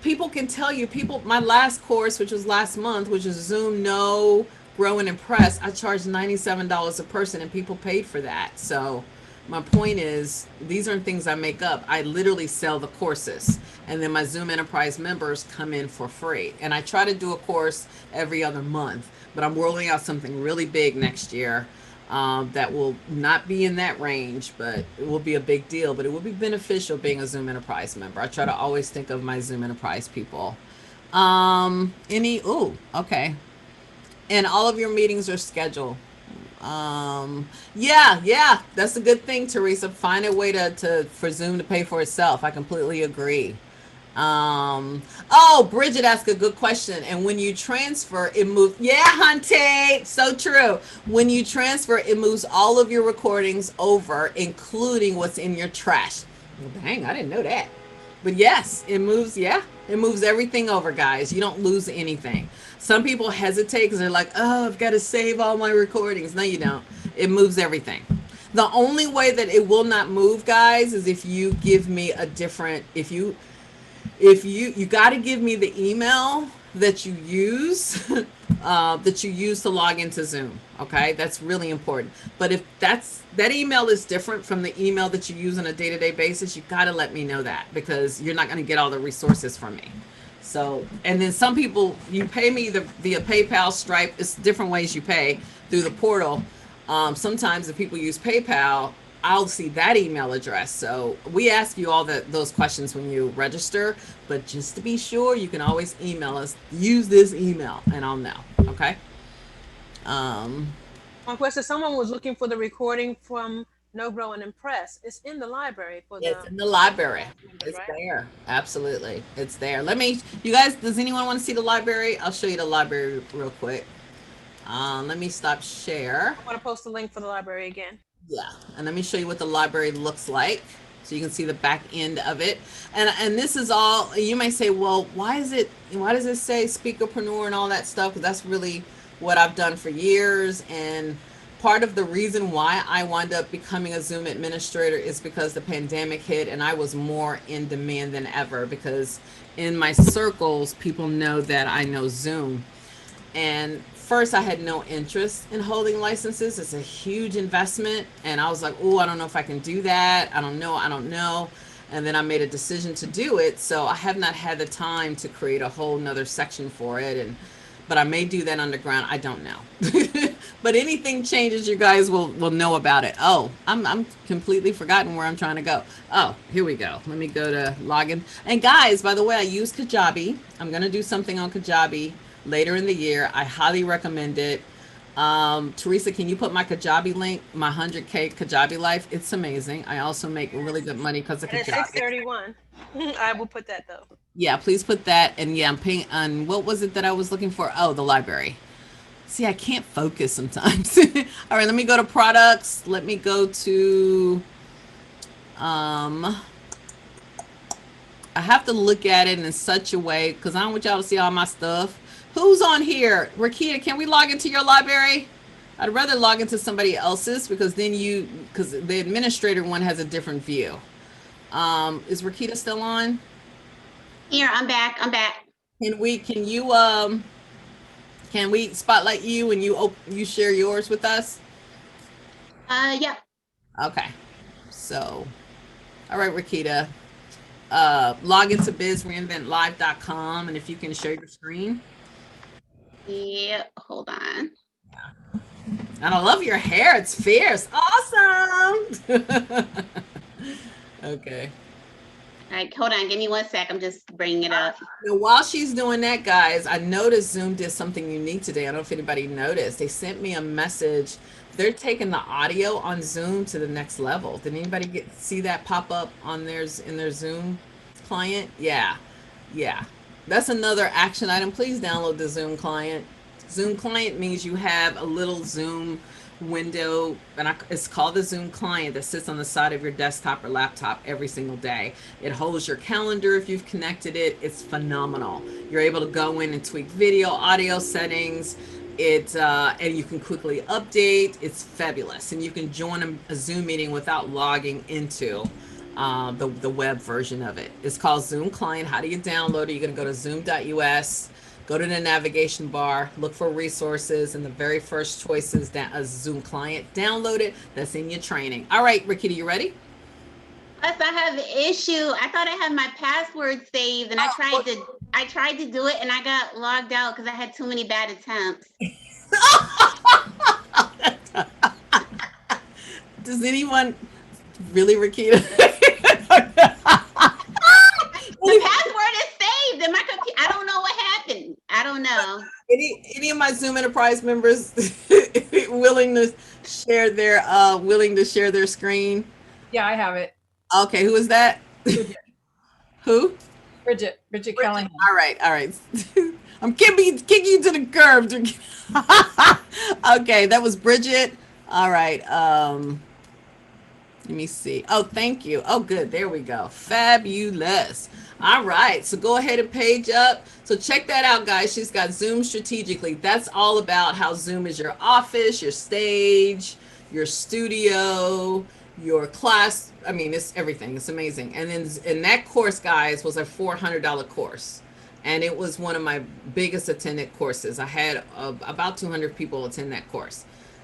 People can tell you, my last course, which was last month, which is Zoom Know, Grow, and Impress, I charged $97 a person, and people paid for that. So my point is, these aren't things I make up. I literally sell the courses, and then my Zoom Enterprise members come in for free. And I try to do a course every other month, but I'm rolling out something really big next year. That will not be in that range, but it will be a big deal. But it will be beneficial being a Zoom Enterprise member. I try to always think of my Zoom Enterprise people. Okay. And all of your meetings are scheduled. Yeah, that's a good thing, Teresa. Find a way for Zoom to pay for itself. I completely agree. Bridget asked a good question. And when you transfer, it moves. Yeah, Hunty, so true. When you transfer, it moves all of your recordings over, including what's in your trash. Well, dang, I didn't know that. But yes, it moves. Yeah, it moves everything over, guys. You don't lose anything. Some people hesitate because they're like, "Oh, I've got to save all my recordings." No, you don't. It moves everything. The only way that it will not move, guys, is if you give me if you got to give me the email that you use to log into Zoom. Okay, that's really important. But if that email is different from the email that you use on a day-to-day basis, you got to let me know that, because you're not going to get all the resources from me. So, and then some people, you pay me either via PayPal, Stripe. It's different ways you pay through the portal. Sometimes if people use PayPal, I'll see that email address. So we ask you all those questions when you register, but just to be sure, you can always email us, use this email, and I'll know. Okay. Marquesa, someone was looking for the recording from No Grow and Impress. It's in the library for It's in the library. members, It's right? there. Absolutely. It's there. You guys, does anyone want to see the library? I'll show you the library real quick. Let me stop share. I want to post the link for the library again. Yeah, and let me show you what the library looks like, so you can see the back end of it. And this is all. You may say, well, why does it say speakerpreneur and all that stuff? Because that's really what I've done for years. And part of the reason why I wound up becoming a Zoom administrator is because the pandemic hit, and I was more in demand than ever, because in my circles, people know that I know Zoom. And first, I had no interest in holding licenses. It's a huge investment. And I was like, oh, I don't know if I can do that. I don't know. And then I made a decision to do it. So I have not had the time to create a whole nother section for it. But I may do that underground. I don't know. But anything changes, you guys will know about it. Oh, I'm completely forgotten where I'm trying to go. Oh, here we go. Let me go to login. And guys, by the way, I use Kajabi. I'm going to do something on Kajabi later in the year. I highly recommend it. Teresa, can you put my Kajabi link, my 100K Kajabi life? It's amazing. I also make really good money because of And it's Kajabi. 631. I will put that though. Yeah, please put that. And yeah, I'm paying on, what was it that I was looking for? Oh, the library. See, I can't focus sometimes. All right, let me go to products. Let me go to, I have to look at it in such a way, because I don't want y'all to see all my stuff. Who's on here? Rakita, can we log into your library? I'd rather log into somebody else's, because then because the administrator one has a different view. Is Rakita still on? Here, I'm back. Can we spotlight you and you share yours with us? Yep. Okay. So, all right, Rakita. Log into bizreinventlive.com, and if you can share your screen. Yeah, hold on. And I love your hair. It's fierce. Awesome. Okay. All right, hold on. Give me 1 sec. I'm just bringing it up. Now, while she's doing that, guys, I noticed Zoom did something unique today. I don't know if anybody noticed. They sent me a message. They're taking the audio on Zoom to the next level. Did anybody see that pop up on in their Zoom client? Yeah. That's another action item. Please download the Zoom client. Zoom client means you have a little Zoom window, and it's called the Zoom client, that sits on the side of your desktop or laptop every single day. It holds your calendar if you've connected it. It's phenomenal. You're able to go in and tweak video, audio settings. And you can quickly update. It's fabulous, and you can join a Zoom meeting without logging into the web version of it. It's called Zoom Client. How do you download it? You're going to go to zoom.us, go to the navigation bar, look for resources, and the very first choice is a Zoom Client. Download it. That's in your training. All right, Rakita, you ready? Yes, I have an issue. I thought I had my password saved, and I tried to do it, and I got logged out because I had too many bad attempts. Does anyone really, Rakita? The password is saved in my computer. I don't know what happened. I don't know. Any of my Zoom Enterprise members willing to share their screen? Yeah, I have it. Okay, who is that? Who? Bridget Callahan. All right. I'm kicking you to the curb. Okay, that was Bridget. All right. Let me see. Oh, thank you. Oh, good. There we go. Fabulous. All right. So go ahead and page up. So check that out, guys. She's got Zoom strategically. That's all about how Zoom is your office, your stage, your studio, your class. I mean, it's everything. It's amazing. And then in that course, guys, was a $400 course. And it was one of my biggest attended courses. I had about 200 people attend that course.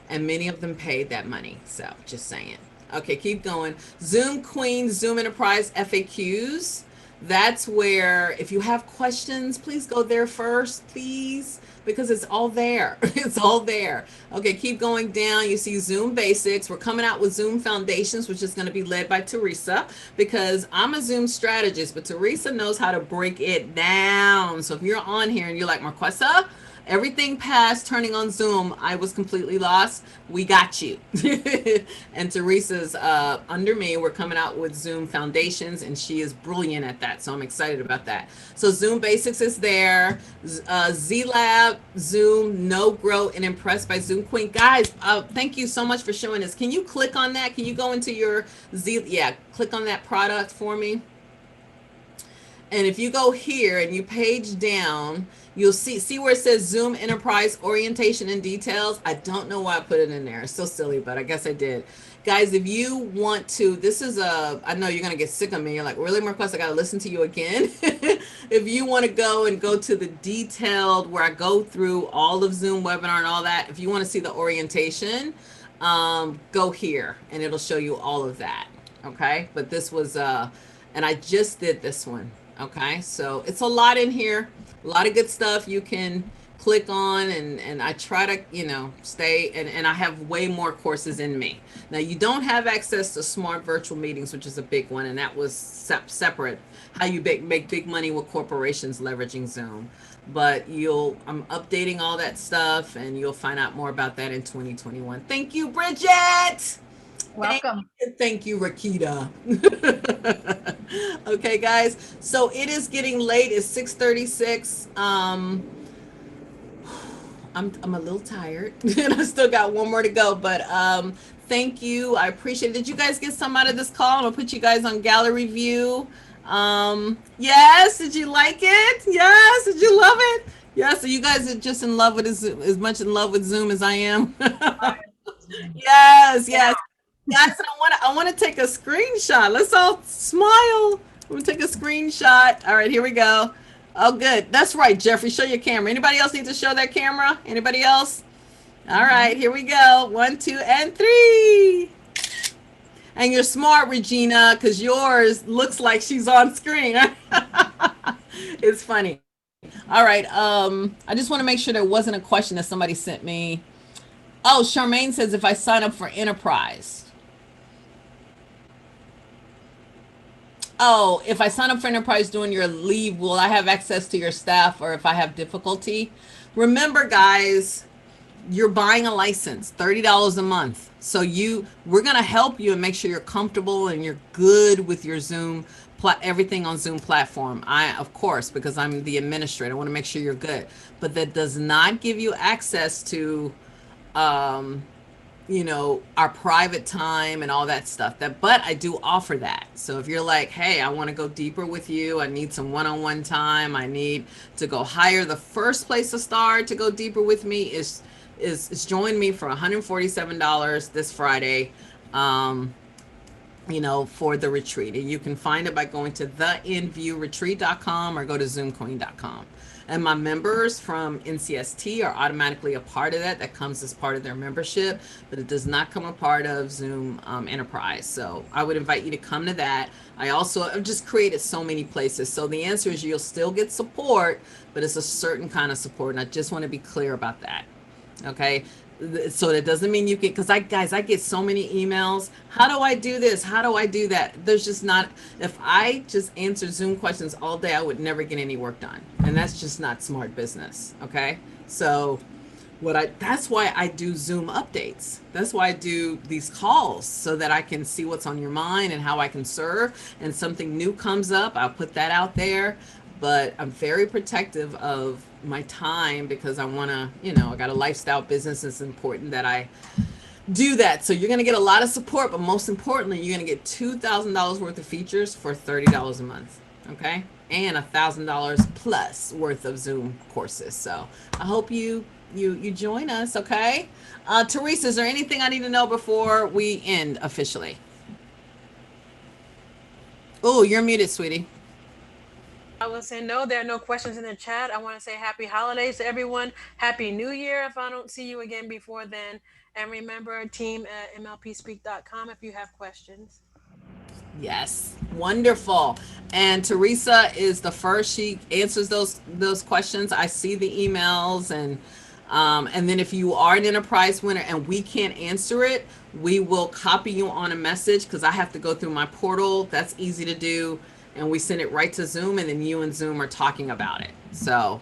And many of them paid that money. So just saying. Okay, keep going. Zoom Queen, Zoom Enterprise FAQs. That's where, if you have questions, please go there first, please, because it's all there. It's all there. Okay, keep going down. You see Zoom Basics. We're coming out with Zoom Foundations, which is going to be led by Teresa, because I'm a Zoom strategist, but Teresa knows how to break it down. So if you're on here and you're like, Marquesa, everything past turning on Zoom, I was completely lost. We got you. And Teresa's under me. We're coming out with Zoom Foundations, and she is brilliant at that. So I'm excited about that. So Zoom Basics is there. Z Lab, Zoom, Know, Grow, and Impressed by Zoom Queen. Guys, thank you so much for showing us. Can you click on that? Can you go into your click on that product for me? And if you go here and you page down, you'll see where it says Zoom Enterprise Orientation and Details. I don't know why I put it in there. It's so silly, but I guess I did. Guys, if you want to, I know you're going to get sick of me. You're like, really, Marquez, I got to listen to you again. If you want to go to the detailed, where I go through all of Zoom webinar and all that, if you want to see the orientation, go here and it'll show you all of that. Okay. But this was, and I just did this one. Okay, so it's a lot in here, a lot of good stuff you can click on, and I try to, stay, and I have way more courses in me. Now, you don't have access to smart virtual meetings, which is a big one, and that was separate, how you make big money with corporations leveraging Zoom. But I'm updating all that stuff, and you'll find out more about that in 2021. Thank you, Bridget. Welcome. Thank you, Rakita. Okay, guys. So it is getting late. It's 6:36. I'm a little tired, and I still got one more to go. But thank you. I appreciate it. Did you guys get some out of this call? I'm gonna put you guys on gallery view. Yes. Did you like it? Yes. Did you love it? Yes. So you guys are just in love with as much in love with Zoom as I am. Yes. Yes. Guys, I want to take a screenshot. Let's all smile. We'll take a screenshot. All right, here we go. Oh, good. That's right, Jeffrey. Show your camera. Anybody else need to show their camera? Anybody else? All right, here we go. 1, 2, and 3. And you're smart, Regina, because yours looks like she's on screen. It's funny. All right. I just want to make sure there wasn't a question that somebody sent me. Oh, Charmaine says if I sign up for Enterprise. Oh, if I sign up for Enterprise during your leave, will I have access to your staff, or if I have difficulty? Remember, guys, you're buying a license, $30 a month. So we're going to help you and make sure you're comfortable and you're good with your Zoom everything on Zoom platform. Of course, because I'm the administrator, I want to make sure you're good. But that does not give you access to, um, our private time and all that stuff. But I do offer that. So if you're like, hey, I want to go deeper with you, I need some one-on-one time, I need to go higher. The first place to start to go deeper with me is join me for $147 this Friday. For the retreat. And you can find it by going to theinviewretreat.com or go to zoomqueen.com. And my members from NCST are automatically a part of that. That comes as part of their membership, but it does not come a part of Zoom Enterprise. So I would invite you to come to that. I've just created so many places. So the answer is you'll still get support, but it's a certain kind of support. And I just want to be clear about that. Okay. So that doesn't mean you get, because I get so many emails. How do I do this? How do I do that? There's just not, if I just answer Zoom questions all day, I would never get any work done. And that's just not smart business. Okay. So that's why I do Zoom updates. That's why I do these calls, so that I can see what's on your mind and how I can serve. And something new comes up, I'll put that out there. But I'm very protective of my time, because I want to, I got a lifestyle business. It's important that I do that. So you're going to get a lot of support, but most importantly, you're going to get $2,000 worth of features for $30 a month. Okay. And $1,000 plus worth of Zoom courses. So I hope you join us. Okay. Teresa, is there anything I need to know before we end officially? Oh, you're muted, sweetie. I was saying, no, there are no questions in the chat. I want to say happy holidays to everyone. Happy New Year if I don't see you again before then. And remember, team at mlpspeak.com if you have questions. Yes, wonderful. And Teresa is the first. She answers those questions. I see the emails, and then if you are an enterprise winner and we can't answer it, we will copy you on a message, because I have to go through my portal. That's easy to do. And we send it right to Zoom, and then you and Zoom are talking about it. So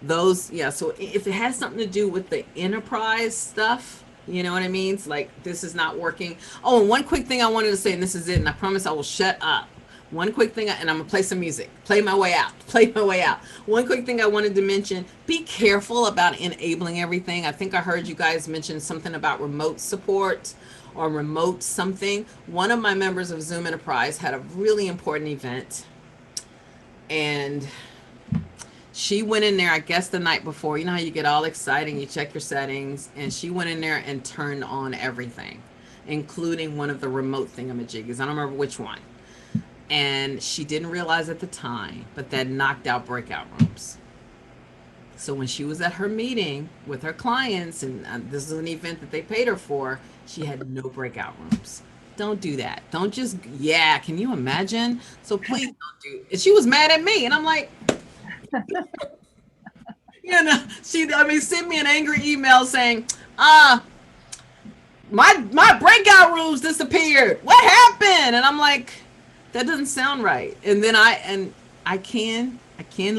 so if it has something to do with the enterprise stuff, you know what I mean? It's like, this is not working. Oh, and one quick thing I wanted to say, and this is it, and I promise I will shut up. One quick thing, and I'm gonna play some music, play my way out. One quick thing I wanted to mention, be careful about enabling everything. I think I heard you guys mention something about remote support or remote something. One of my members of Zoom Enterprise had a really important event, and she went in there, I guess the night before. You know how you get all excited, you check your settings, and she went in there and turned on everything, including one of the remote thingamajiggies. I don't remember which one. And she didn't realize at the time, but that knocked out breakout rooms. So when she was at her meeting with her clients, and this is an event that they paid her for, she had no breakout rooms. Don't do that. Don't just, can you imagine? So please don't do it. And she was mad at me, and I'm like, she sent me an angry email saying, my breakout rooms disappeared. What happened? And I'm like, that doesn't sound right. And then I can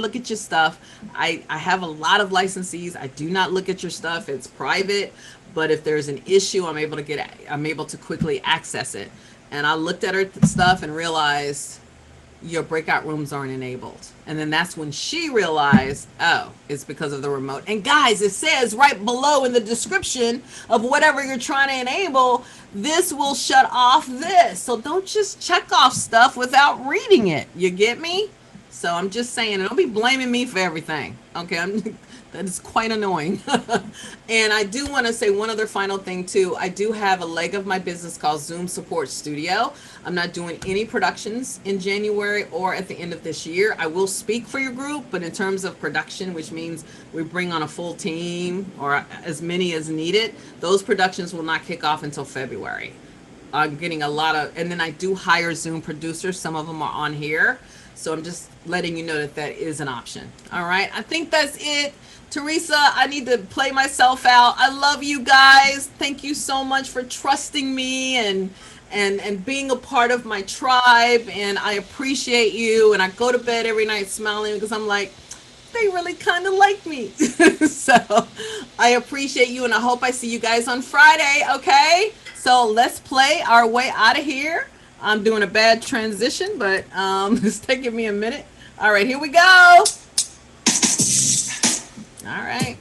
look at your stuff. I have a lot of licensees. I do not look at your stuff. It's private. But if there's an issue, I'm able to quickly access it. And I looked at her stuff and realized your breakout rooms aren't enabled. And then that's when she realized, oh, it's because of the remote. And guys, it says right below in the description of whatever you're trying to enable, this will shut off this. So don't just check off stuff without reading it. You get me? So I'm just saying, don't be blaming me for everything. Okay, that is quite annoying. And I do want to say one other final thing too. I do have a leg of my business called Zoom Support Studio. I'm not doing any productions in January or at the end of this year. I will speak for your group, but in terms of production, which means we bring on a full team or as many as needed, those productions will not kick off until February. I'm getting a lot of, and then I do hire Zoom producers. Some of them are on here. So I'm just letting you know that is an option. All right. I think that's it. Teresa, I need to play myself out. I love you guys. Thank you so much for trusting me and being a part of my tribe. And I appreciate you. And I go to bed every night smiling because I'm like, they really kind of like me. So I appreciate you. And I hope I see you guys on Friday. Okay. So let's play our way out of here. I'm doing a bad transition, but it's taking me a minute. All right, here we go. All right.